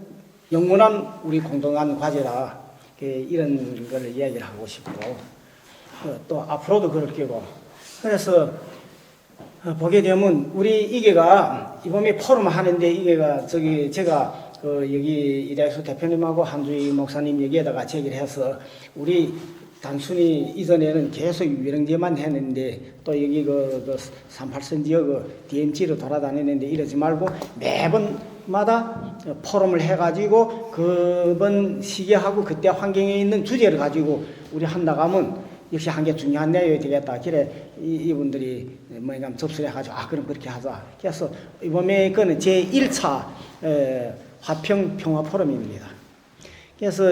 영원한 우리 공동한 과제라 이런 걸 이야기를 하고 싶고 또 앞으로도 그럴 게고 그래서 보게 되면 우리 이게가 이번에 포럼 하는데 이게가 저기 제가 여기 이대수 대표님하고 한주희 목사님 여기에다가 제기를 해서 우리 단순히 이전에는 계속 유령제만 했는데 또 여기 그 38선 지역 DMZ로 돌아다니는데 이러지 말고 매번마다 포럼을 해가지고 그번 시기하고 그때 환경에 있는 주제를 가지고 우리 한다가면 역시 한 게 중요한 내용이 되겠다. 그래 이분들이 뭐인가 접수를 해가지고 그럼 그렇게 하자. 그래서 이번에 그는 제 1차 화평 평화 포럼입니다. 그래서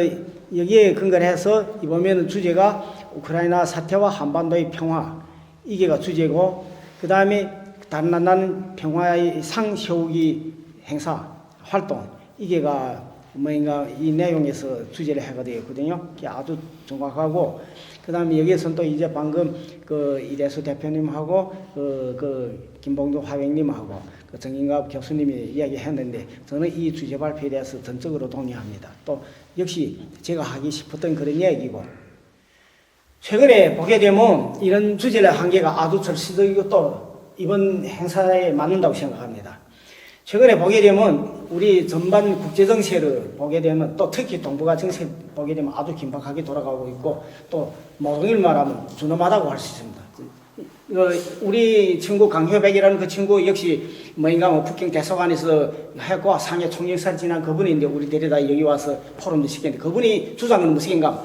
여기에 근거를 해서 이번에는 주제가 우크라이나 사태와 한반도의 평화 이게가 주제고 그 다음에 단란한 평화의 상 세우기 행사 활동 이게가 뭐인가 이 내용에서 주제를 하게 되었거든요. 그게 아주 정확하고 그 다음에 여기에서는 또 이제 방금 그 이대수 대표님하고 그 김봉도 화백님하고 그 정인갑 교수님이 이야기했는데 저는 이 주제 발표에 대해서 전적으로 동의합니다. 또 역시 제가 하기 싶었던 그런 이야기고 최근에 보게 되면 이런 주제를 한 개가 아주 절실하고 또 이번 행사에 맞는다고 생각합니다. 최근에 보게 되면 우리 전반 국제정세를 보게 되면 또 특히 동북아 정세 보게 되면 아주 긴박하게 돌아가고 있고 또 모종일 말하면 준엄하다고 할 수 있습니다. 우리 친구 강효백이라는 그 친구 역시 뭐인가 북경 대사관에서 했고 상해 총영사를 지난 그분인데 우리 데려다 여기 와서 포럼도 시켰는데 그분이 주장은 무엇인가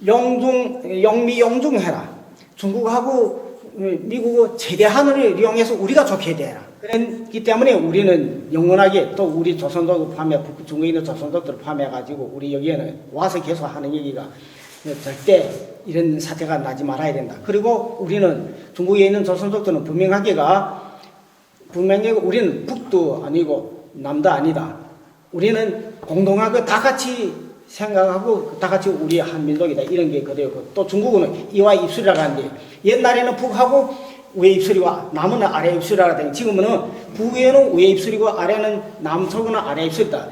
영미 용중해라. 중국하고 미국의 최대 하늘을 이용해서 우리가 좋게 되라. 그렇기 때문에 우리는 영원하게 또 우리 조선족 포함해 중국에 있는 조선족들을 포함해가지고 우리 여기에는 와서 계속 하는 얘기가 절대 이런 사태가 나지 말아야 된다. 그리고 우리는 중국에 있는 조선족들은 분명히 우리는 북도 아니고 남도 아니다. 우리는 공동하고 다 같이 생각하고 다 같이 우리 한민족이다. 이런 게 그대로고 또 중국은 이와 입술이라고 하는데 옛날에는 북하고 위에 입술이고 남은 아래 입술이라고 하더니 지금은 북에는 위에 입술이고 아래는 남쪽은 아래 입술이다.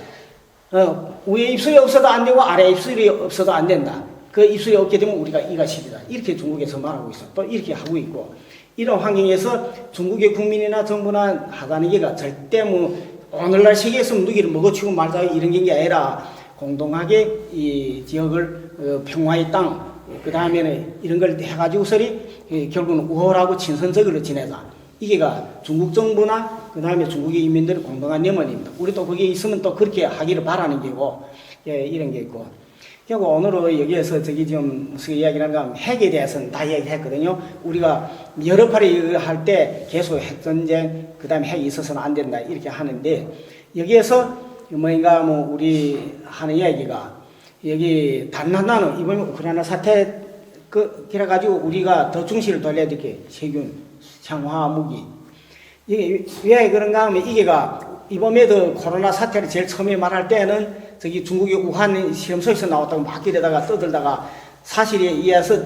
위에 입술이 없어도 안 되고 아래 입술이 없어도 안 된다. 그 입술이 없게 되면 우리가 이가 시리다. 이렇게 중국에서 말하고 있어. 또 이렇게 하고 있고 이런 환경에서 중국의 국민이나 정부나 하다는 게가 절대 뭐 오늘날 세계에서 누기를 먹어치고 말자 이런 게 아니라 공동하게 이 지역을 평화의 땅 그 다음에는 이런 걸 해가지고서리 결국은 우월하고 친선적으로 지내자. 이게가 중국 정부나 그 다음에 중국의 인민들의 공동한 염원입니다. 우리도 거기에 있으면 또 그렇게 하기를 바라는 게고 이런 게 있고. 결국 오늘은 여기에서 저기 지금 무슨 이야기를 하는가 핵에 대해서는 다 얘기했거든요. 우리가 여러 팔이 할 때 계속 핵전쟁 그 다음에 핵이 있어서는 안 된다 이렇게 하는데 여기에서 뭐인가 뭐 우리 하는 이야기가 여기 단란한 이번 우크라이나 사태 그래가지고 우리가 더 중시를 돌려야 될 게 세균, 생화 무기 이게 왜 그런가 하면 이게가 이번에도 코로나 사태를 제일 처음에 말할 때는 저기 중국의 우한 실험소에서 나왔다고 막 이러다가 떠들다가 사실에 의해서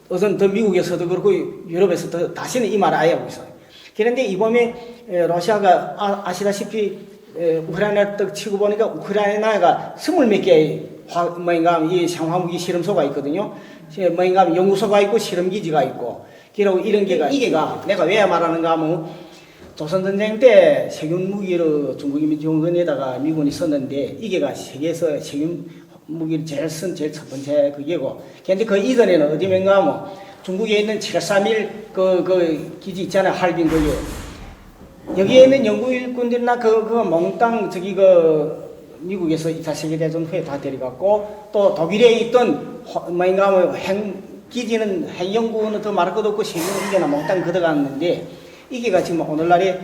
어선 더 미국에서도 그렇고 유럽에서도 다시는 이 말을 아예 하고 있어요. 그런데 이번에 러시아가 아시다시피 우크라이나 떡 치고 보니까 우크라이나가 20몇 개의 뭐인가 이 생화무기 실험소가 있거든요. 뭐인가 연구소가 있고 실험기지가 있고 그리고 이런 이게가 내가 왜 말하는가 하면 조선전쟁 때 세균 무기로 중국이 민주공군에다가 미군이 썼는데 이게가 세계에서 세균 무기를 제일 첫 번째 그게고 근데 그 이전에는 어디면가 하면 중국에 있는 731 그 기지 있잖아요. 할빈 그게 여기에 있는 영국 일꾼들이나 그 몽땅 저기 미국에서 2차 세계대전 후에 다 데려갔고 또 독일에 있던 뭐인가 하면 핵기지는 핵연구는 더 말할 것도 없고 세계나 몽땅 걷어갔는데 이게가 지금 오늘날에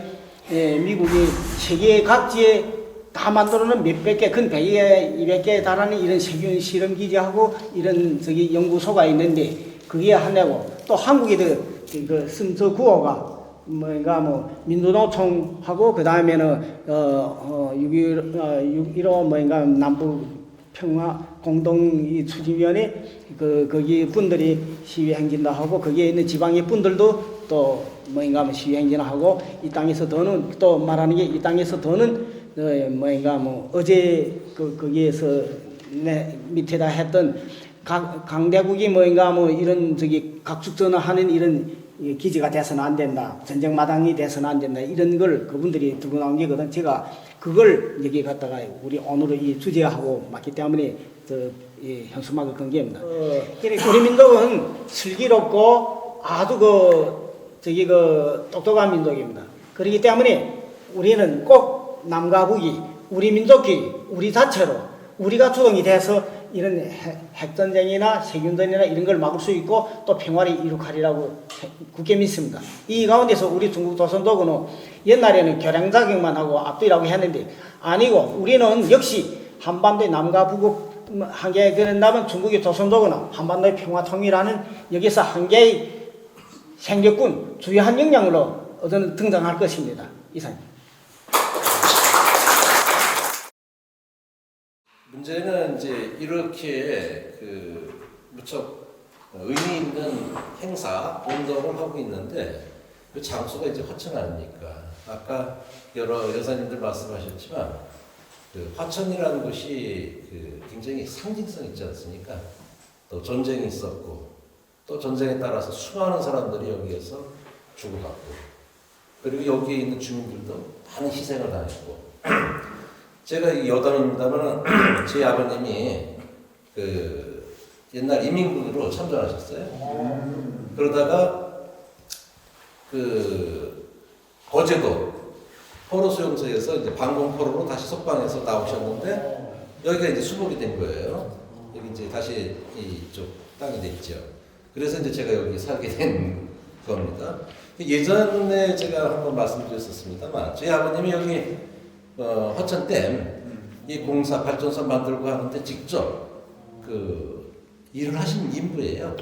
미국이 세계 각지에 다 만들어놓은 몇백 개, 근 100개, 200개에 달하는 이런 세균 실험기지하고 이런 저기 연구소가 있는데 그게 하나고 또 한국에도 그 승저 구호가 뭐인가 뭐 민주노총하고 그 다음에는 6.15 뭐인가 남북 평화 공동 추진위원회 거기 분들이 시위 행진다 하고 거기에 있는 지방의 분들도 또 뭐인가 뭐 시위 행진을 하고 이 땅에서 더는 또 말하는 게 이 땅에서 더는 뭐인가 뭐 어제 거기에서 밑에다 했던 강대국이 뭐인가 뭐 이런 저기 각축전화하는 이런 기지가 돼서는 안 된다. 전쟁 마당이 돼서는 안 된다. 이런 걸 그분들이 들고 나온 게거든. 제가 그걸 여기 갖다가 우리 오늘의 이 주제하고 맞기 때문에 현수막을 건 겁니다. 우리 민족은 슬기롭고 아주 똑똑한 민족입니다. 그렇기 때문에 우리는 꼭 남과 북이 우리 민족이 우리 자체로 우리가 주동이 돼서 이런 핵전쟁이나 세균전이나 이런 걸 막을 수 있고 또 평화를 이룩하리라고 굳게 믿습니다. 이 가운데서 우리 중국 조선도군은 옛날에는 교량 자격만 하고 앞뒤라고 했는데 아니고 우리는 역시 한반도의 남과 북을 한 개에 그런다면 중국의 조선도군은 한반도의 평화 통일하는 여기서 한 개의 생력군 주요한 역량으로 등장할 것입니다. 이상. 문제는 이제 이렇게 무척 의미 있는 행사, 운동을 하고 있는데 그 장소가 이제 화천 아닙니까? 아까 여러 여사님들 말씀하셨지만 화천이라는 곳이 굉장히 상징성 있지 않습니까? 또 전쟁이 있었고 또 전쟁에 따라서 수많은 사람들이 여기에서 죽어갔고 그리고 여기에 있는 주민들도 많은 희생을 당했고 제가 여담입니다만 제 아버님이 옛날 이민군으로 참전하셨어요. 그러다가 어제도 포로 수용소에서 이제 방공 포로로 다시 석방해서 나오셨는데 여기가 이제 수복이 된 거예요. 여기 이제 다시 이쪽 땅이 됐죠. 그래서 이제 제가 여기 살게 된 겁니다. 예전에 제가 한번 말씀드렸었습니다만 제 아버님이 여기 화천댐 이 공사 발전소 만들고 하는데 직접 일을 하신 인부예요.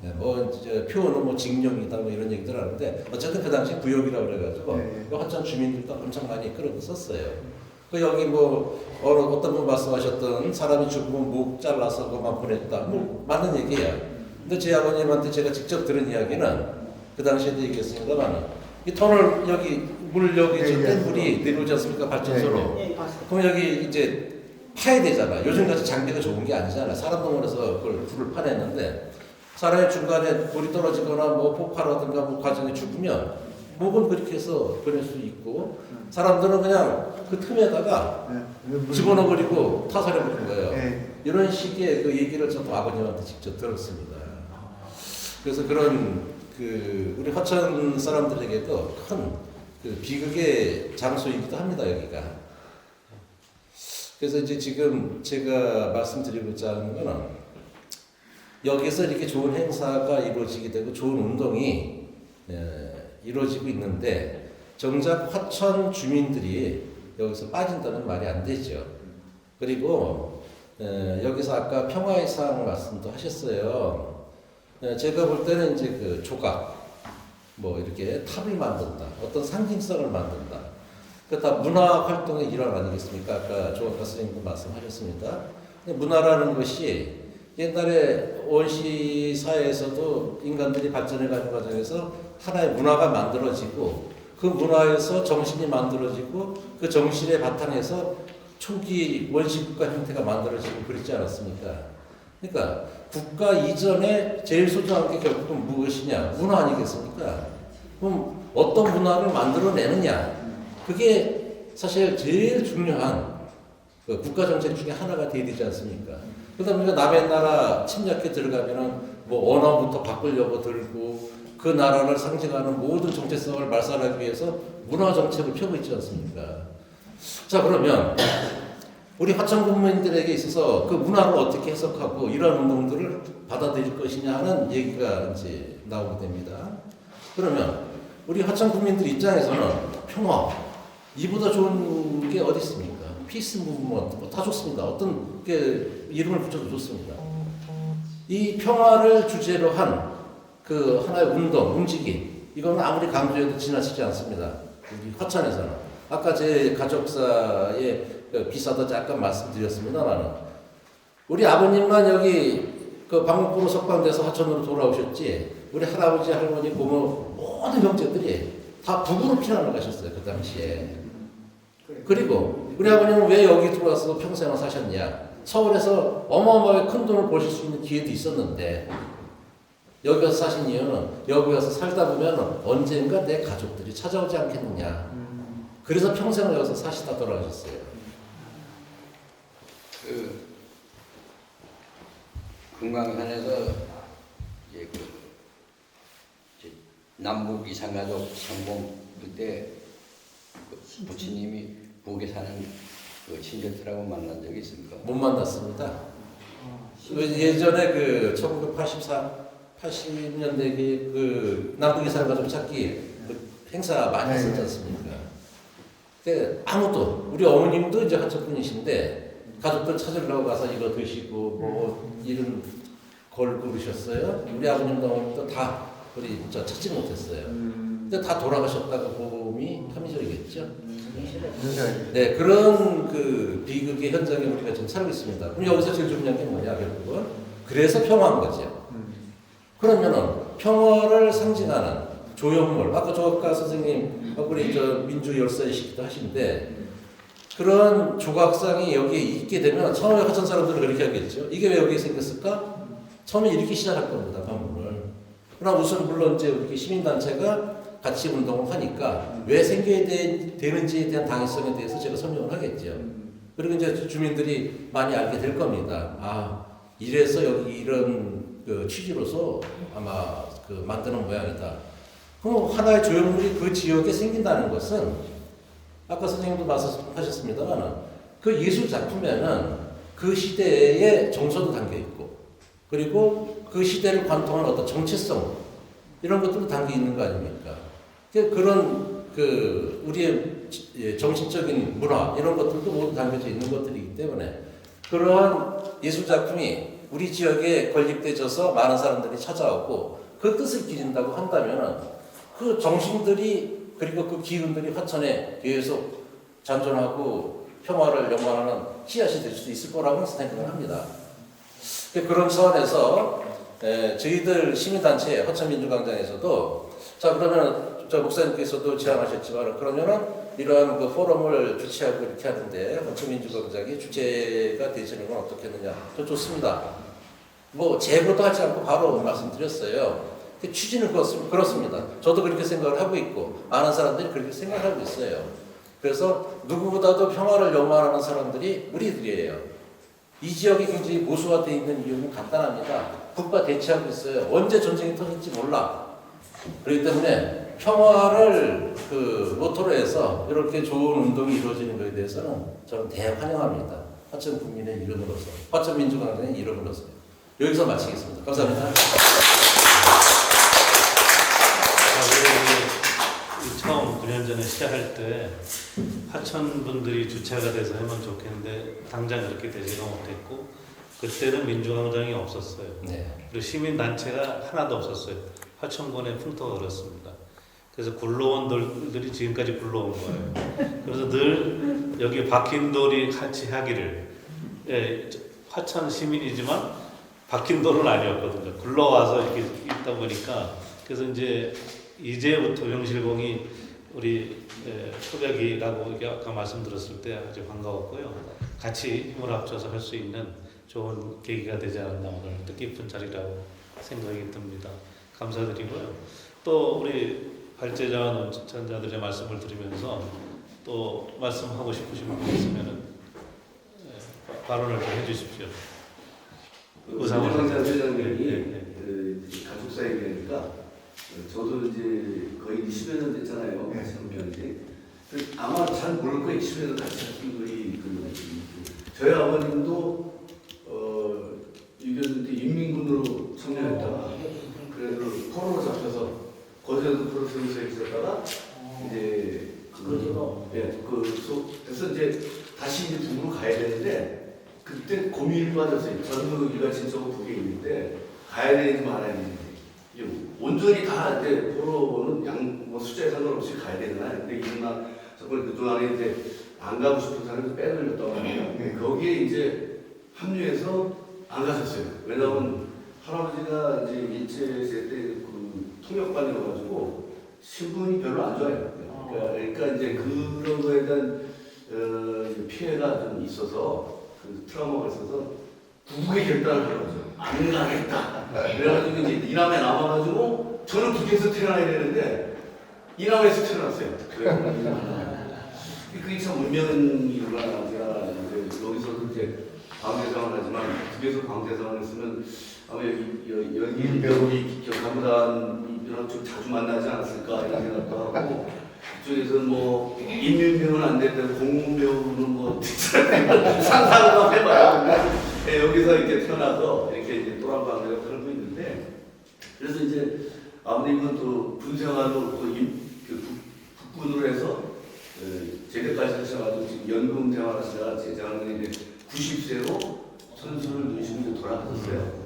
네, 뭐 이제 표현은 뭐 징용이다 뭐 이런 얘기들 하는데 어쨌든 그 당시 구역이라고 그래가지고 화천 주민들도 엄청 많이 끌어서 썼어요. 여기 뭐 어떤 분 말씀하셨던 사람이 죽으면 목 잘라서 그만 보냈다 뭐 맞는 얘기예요. 근데 제 아버님한테 제가 직접 들은 이야기는 그 당시에도 얘기했습니다만 이 터널 여기 물 여기 뗀 물이 내려오지 않습니까 발전소로. 그럼 여기 이제 파야 되잖아. 요즘같이 장비가 좋은 게 아니잖아. 사람 동원해서 그걸 불을 파냈는데 사람이 중간에 물이 떨어지거나 뭐 폭파라든가 뭐 과정에 죽으면 목은 그렇게 해서 보낼 수 있고 사람들은 그냥 그 틈에다가 집어넣어버리고 타살해버린 거예요. 이런 식의 그 얘기를 저도 아버님한테 직접 들었습니다. 그래서 그런 우리 화천 사람들에게도 큰 비극의 장소이기도 합니다, 여기가. 그래서 이제 지금 제가 말씀드리고자 하는 거는 여기서 이렇게 좋은 행사가 이루어지게 되고 좋은 운동이 이루어지고 있는데 정작 화천 주민들이 여기서 빠진다는 말이 안 되죠. 그리고 여기서 아까 평화의 상 말씀도 하셨어요. 제가 볼 때는 이제 조각, 뭐 이렇게 탑을 만든다, 어떤 상징성을 만든다. 그 다 문화 활동의 일환 아니겠습니까? 아까 조학과 선생님도 말씀하셨습니다. 문화라는 것이 옛날에 원시 사회에서도 인간들이 발전해가는 과정에서 하나의 문화가 만들어지고 그 문화에서 정신이 만들어지고 그 정신의 바탕에서 초기 원시 국가 형태가 만들어지고 그랬지 않았습니까? 그러니까 국가 이전에 제일 소중한 게 결국은 무엇이냐? 문화 아니겠습니까? 그럼 어떤 문화를 만들어내느냐? 그게 사실 제일 중요한 국가 정책 중에 하나가 돼야 되지 않습니까? 그러다 보니까 남의 나라 침략해 들어가면은 뭐 언어부터 바꾸려고 들고 그 나라를 상징하는 모든 정체성을 말살하기 위해서 문화 정책을 펴고 있지 않습니까? 자, 그러면 우리 화천 국민들에게 있어서 그 문화를 어떻게 해석하고 이런 운동들을 받아들일 것이냐 하는 얘기가 이제 나오게 됩니다. 그러면 우리 화천 국민들 입장에서는 평화, 이보다 좋은 게 어디 있습니까? 피스 무브먼트, 뭐 다 좋습니다. 어떤 게 이름을 붙여도 좋습니다. 이 평화를 주제로 한 하나의 운동, 움직임, 이거는 아무리 강조해도 지나치지 않습니다. 우리 화천에서는. 아까 제 가족사의 비사도 잠깐 말씀드렸습니다만, 우리 아버님만 여기 방문포로 석방돼서 화천으로 돌아오셨지, 우리 할아버지, 할머니, 고모, 모든 형제들이 다 북으로 피난을 가셨어요. 그 당시에. 그리고 우리 아버님은 왜 여기 들어와서 평생을 사셨냐? 서울에서 어마어마하게 큰 돈을 버실 수 있는 기회도 있었는데 여기 와서 사신 이유는 여기 와서 살다 보면 언젠가 내 가족들이 찾아오지 않겠느냐. 그래서 평생을 여기서 사시다 돌아가셨어요. 그 금강산에서 이제 그 이제 남북 이산가족 상봉 그때 그 부처님이 북에 사는 그 친척들하고 만난 적이 있습니까? 못 만났습니다. 예전에 그 80년대 그 남북 이산가족 찾기 그 행사 많이 네. 했었지 않습니까? 근데 아무도 우리 어머님도 이제 하천분이신데 가족들 찾으려고 가서 이거 드시고 뭐 이런 걸 그러셨어요. 우리 아버님도 어머님도 다 우리 찾지 못했어요. 근데 다 돌아가셨다고 봄이 합리적이겠죠. 네, 그런 그 비극의 현장에 우리가 지금 살고 있습니다. 그럼 여기서 제일 중요한 게 뭐냐, 결국은? 그래서 평화인 거죠. 그러면은 평화를 상징하는 조형물, 아까 조각가 선생님, 우리 민주 열사이시기도 하신데, 그런 조각상이 여기에 있게 되면 처음에 하천 사람들은 그렇게 하겠죠. 이게 왜 여기에 생겼을까? 처음에 이렇게 시작할 겁니다, 반문을. 그러나 우선 물론 이제 이렇게 시민단체가 같이 운동을 하니까 왜 생겨야 되는지에 대한 당위성에 대해서 제가 설명을 하겠죠. 그리고 이제 주민들이 많이 알게 될 겁니다. 아, 이래서 여기 이런 그 취지로서 아마 그 만드는 모양이다. 그럼 하나의 조형물이 그 지역에 생긴다는 것은 아까 선생님도 말씀하셨습니다만 그 예술 작품에는 그 시대의 정서도 담겨 있고 그리고 그 시대를 관통한 어떤 정체성 이런 것들도 담겨 있는 거 아닙니까? 그런 그 우리의 정신적인 문화 이런 것들도 모두 담겨져 있는 것들이기 때문에 그러한 예술 작품이 우리 지역에 건립돼져서 많은 사람들이 찾아오고 그 뜻을 기린다고 한다면은 그 정신들이 그리고 그 기운들이 화천에 계속 잔존하고 평화를 연관하는 씨앗이 될 수도 있을 거라고 생각을 합니다. 그런 차원에서 저희들 시민단체 화천민주광장에서도 자 그러면 저 목사님께서도 제안하셨지만 그러면은 이러한 그 포럼을 주최하고 이렇게 하는데 화천민주광장이 주체가 되시는 건 어떻겠느냐? 저 좋습니다. 뭐 제보도 하지 않고 바로 말씀드렸어요. 취지는 그렇습니다. 저도 그렇게 생각을 하고 있고 많은 사람들이 그렇게 생각하고 있어요. 그래서 누구보다도 평화를 연망하는 사람들이 우리들이에요. 이 지역이 굉장히 보수화되어 있는 이유는 간단합니다. 국가 대치하고 있어요. 언제 전쟁이 터질지 몰라. 그렇기 때문에 평화를 그 모토로 해서 이렇게 좋은 운동이 이루어지는 것에 대해서는 저는 대환영합니다. 화천 국민의 이름으로서, 화천 민주광장의 이름으로서. 여기서 마치겠습니다. 감사합니다. 처음 9년 전에 시작할 때 하천 분들이 주체가 돼서 하면 좋겠는데 당장 그렇게 되지가 못했고 그때는 민주광장이 없었어요. 네. 그리고 시민단체가 하나도 없었어요. 하천군의 풍토가 그렇습니다. 그래서 굴러온 돌들이 지금까지 굴러온 거예요. 그래서 늘 여기 박힌 돌이 같이 하기를 화천 시민이지만 박힌 돌은 아니었거든요. 굴러와서 이렇게 있다 보니까 그래서 이제부터 용실공이 우리 토백이라고 아까 말씀드렸을 때 아주 반가웠고요. 같이 힘을 합쳐서 할 수 있는 좋은 계기가 되지 않았나 오늘 뜻깊은 자리라고 생각이 듭니다. 감사드리고요. 또 우리 발제자와 논천자들의 말씀을 들으면서 또 말씀하고 싶으신 분 있으면 발언을 좀 해주십시오. 우상호 회장님이 가족사 얘기하니까 저도 이제 거의 20여 년 됐잖아요. 네. 같이 하면 아마 잘 모를 거예요. 20여 년 같이 했던 거이 저희 아버님도 유교는 인민군으로 참여했다가 그래서 포로로 잡혀서 거제도 프로세스에 있었다가 이제 그래서 이제 다시 이제 북으로 가야 되는데 그때 고민이 빠졌어요. 저도 일가친척은 북에 있는데 가야 되는지 말아야 되는지 온전히 다 이제 포로는 뭐 숫자에 상관없이 가야 되잖아요. 근데 이누나 저번 그동안에 이제 안 가고 싶은 사람이 빼돌렸다고 하면 거기에 이제 합류해서 안 가셨어요. 왜냐하면 할아버지가 이제 일제시대 때 그 통역관이어가지고 신분이 별로 안 좋아요. 그러니까 이제 그런 거에 대한 피해가 좀 있어서 그 트라우마가 있어서 북의 결단을 하는 거죠. 안 가겠다. 그래가지고 이제 이남에 남아가지고 저는 북에서 태어나야 되는데 이남에서 태어났어요. 그게 참 운명이구나. 제가 이제 여기서도 이제 광대생활 하지만 북에서 광대생활 했으면 아마 여기 배우이 가보다 좀 자주 만나지 않았을까 이런 생각도 하고 이쪽에서는 뭐 인민배우는 안 되는데 공무배우는 뭐 상상을 해봐요. 네, 여기서 이렇게 태어나서 이렇게 이제 또랑방을 살고 있는데 그래서 이제 아버님은 또 군생활로 또 북군으로 해서 제대까지 하셔가지고 지금 연금 생활하시다가 재작년에 이제 90세로 선수를 누시고 돌아가셨어요.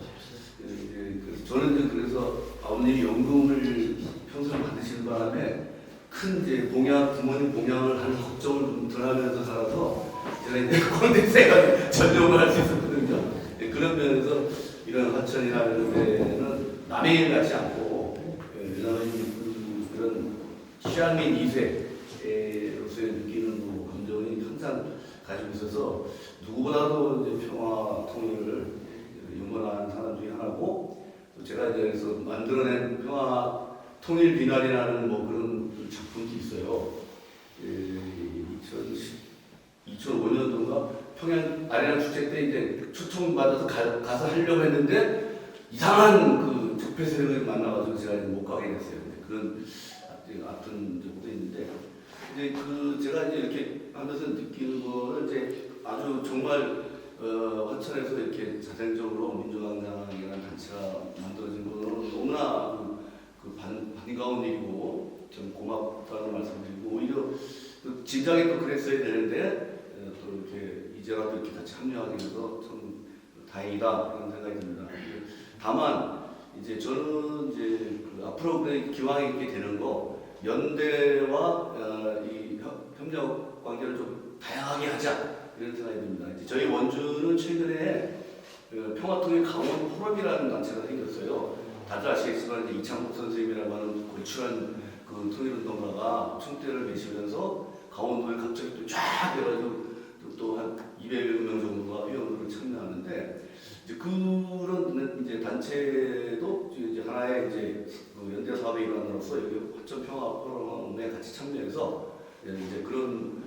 그래서 저는 이제 그래서 아버님이 연금을 평생 받으시는 바람에 큰 이제 부모님 봉양을 하는 걱정을 좀 덜하면서 살아서 제가 이제 콘텐츠에 전용을 할 수 있었거든요. 그런 면에서 이런 화천이라는 데는 남의 일 같지 않고 그런 시향민 2세로서의 느끼는 뭐 감정이 항상 가지고 있어서 누구보다도 이제 평화 통일을 응원하는 사람 중에 하나고 또 제가 이제 그래서 만들어낸 평화 통일 비날이라는 뭐 그런 작품도 있어요. 2005년도인가 평양 아리랑 축제 때 이제 초청받아서 가서 하려고 했는데 이상한 그 적폐 세력을 만나가지고 제가 이제 못 가게 됐어요. 그런 아픈 적도 있는데 이제 그 제가 이제 이렇게 하면서 느끼는 거는 이제 아주 정말 화천에서 이렇게 자생적으로 민주광장이라는 단체가 만들어진 거는 너무나 반가운 일이고 좀 고맙다는 말씀드리고 오히려 진작에 또 그랬어야 되는데 또 이렇게 이제라도 이렇게 같이 합류하게 돼서 참 다행이다 그런 생각이 듭니다. 다만 이제 저는 이제 앞으로 기왕 이렇게 되는 거 연대와 이 협력 관계를 좀 다양하게 하자 이런 생각이 듭니다. 이제 저희 원주는 최근에 평화통일 강원 포럼이라는 단체가 생겼어요. 다들 아시겠지만 이제 이창복 선생님이라고 하는 골출한 그 통일운동가가 총대를 메시면서 강원도에 갑자기 또 쫙 해가지고 또 한 200명 정도가 회원으로 참여하는데 이제 그런 이제 단체도 이제 하나의 이제 그 연대 사업의 일환으로서 여기 화천 평화 포럼에 같이 참여해서 이제 그런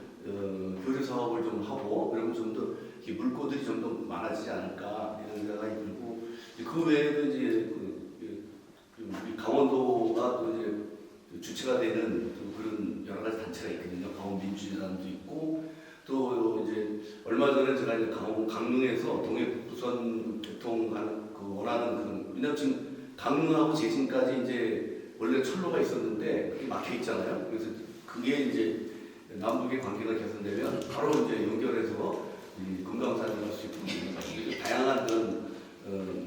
교류 사업을 좀 하고 그러면 좀 더 물꼬들이 좀 더 많아지지 않을까 이런 생각이 들고 그 외에도 이제 우리 강원도가 또 이제 주체가 되는 또 그런 여러 가지 단체가 있거든요. 강원민주연합도 있고 또 이제 얼마 전에 제가 이제 강릉에서 동해북부선 개통하는 그 원하는 그런 왜냐면 지금 강릉하고 제진까지 이제 원래 철로가 있었는데 그게 막혀 있잖아요. 그래서 그게 이제 남북의 관계가 개선되면 바로 이제 연결해서 금강산을 갈 수 있고 다양한 그런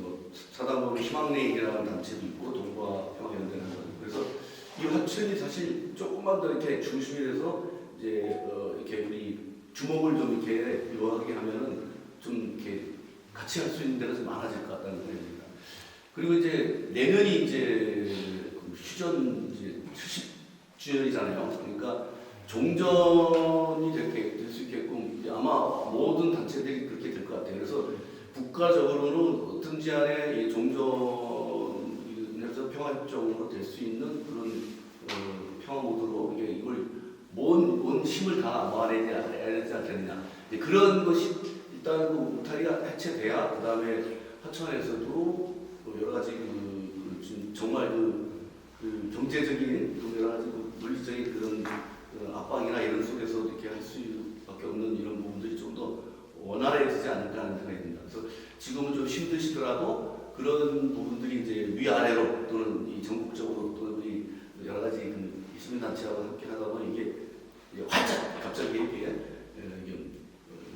뭐 사단법인 희망레인이라는 단체도 있고 동부와 평화연대라는 그래서 이 화천이 사실 조금만 더 이렇게 중심이 돼서 이제 이렇게 우리 주목을 좀 이렇게 묘하게 하면은 좀 이렇게 같이 할 수 있는 데가 좀 많아질 것 같다는 생각입니다. 그리고 이제 내년이 이제 휴전 이제 70주년이잖아요. 그러니까 종전이 될 수 있게끔 아마 모든 단체들이 그렇게 될 것 같아요. 그래서 국가적으로는 어떤지 안에 이 종전에서 평화협정으로 될 수 있는 그런 평화 모드로 이걸 뭔 힘을 다 모아내야 되지 않겠느냐. 그런 것이 일단 그 울타리가 해체돼야 그 다음에 화천에서도 여러 가지 정말 그 경제적인 여러 가지 물리적인 그런 압박이나 이런 속에서 이렇게 할 수밖에 없는 이런 부분들이 좀 더 원활해지지 않을까 하는 생각이 듭니다. 그래서 지금은 좀 힘드시더라도 그런 부분들이 이제 위아래로 또는 이 전국적으로 또는 우리 여러 가지 시민단체하고 함께 하다 보면 이게 활짝 갑자기 이렇게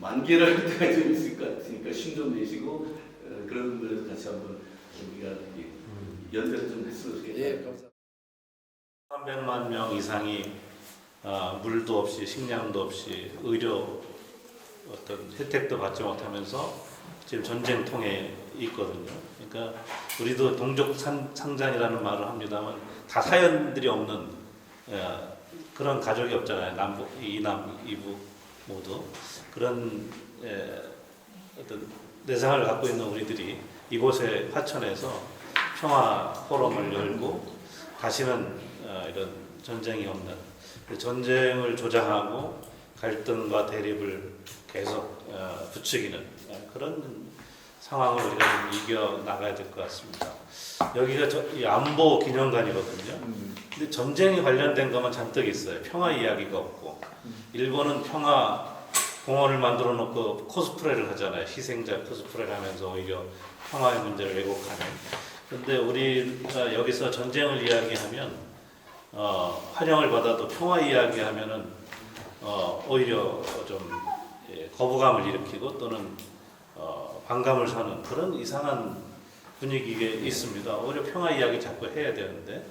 만개를 할 때가 좀 있을 것 같으니까 힘 좀 내시고 그런 분들에서 같이 한번 우리가 연대를 좀 했으면 좋겠다. 예, 감사합니다. 300만 명 이상이 물도 없이 식량도 없이 의료 어떤 혜택도 받지 못하면서 지금 전쟁통에 있거든요. 그러니까 우리도 동족 상잔이라는 말을 합니다만 다 사연들이 없는 그런 가족이 없잖아요. 남북 이남 이북 모두 그런 어떤 내상을 갖고 있는 우리들이 이곳에 화천에서 평화 포럼을 열고 다시는 이런 전쟁이 없는 전쟁을 조장하고 갈등과 대립을 계속 부추기는 그런 상황을 우리가 좀 이겨 나가야 될 것 같습니다. 여기가 이 안보 기념관이거든요. 근데 전쟁이 관련된 것만 잔뜩 있어요. 평화 이야기가 없고 일본은 평화 공원을 만들어 놓고 코스프레를 하잖아요. 희생자 코스프레를 하면서 오히려 평화의 문제를 왜곡하는. 근데 우리가 여기서 전쟁을 이야기하면 환영을 받아도 평화 이야기하면은 오히려 좀 거부감을 일으키고 또는 반감을 사는 그런 이상한 분위기가 있습니다. 오히려 평화 이야기 자꾸 해야 되는데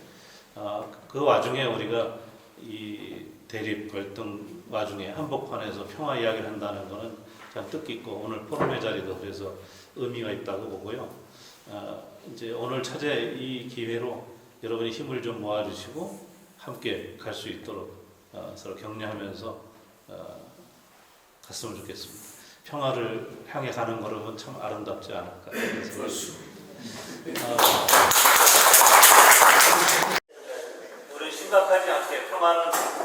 그 와중에 우리가 이 대립 갈등 와중에 한복판에서 평화 이야기를 한다는 것은 참 뜻깊고 오늘 포럼의 자리도 그래서 의미가 있다고 보고요. 이제 오늘 차제 이 기회로 여러분이 힘을 좀 모아주시고 함께 갈 수 있도록 서로 격려하면서 갔으면 좋겠습니다. 평화를 향해 가는 걸음은 참 아름답지 않을까. 그래서 우리 심각하지 않게 평화는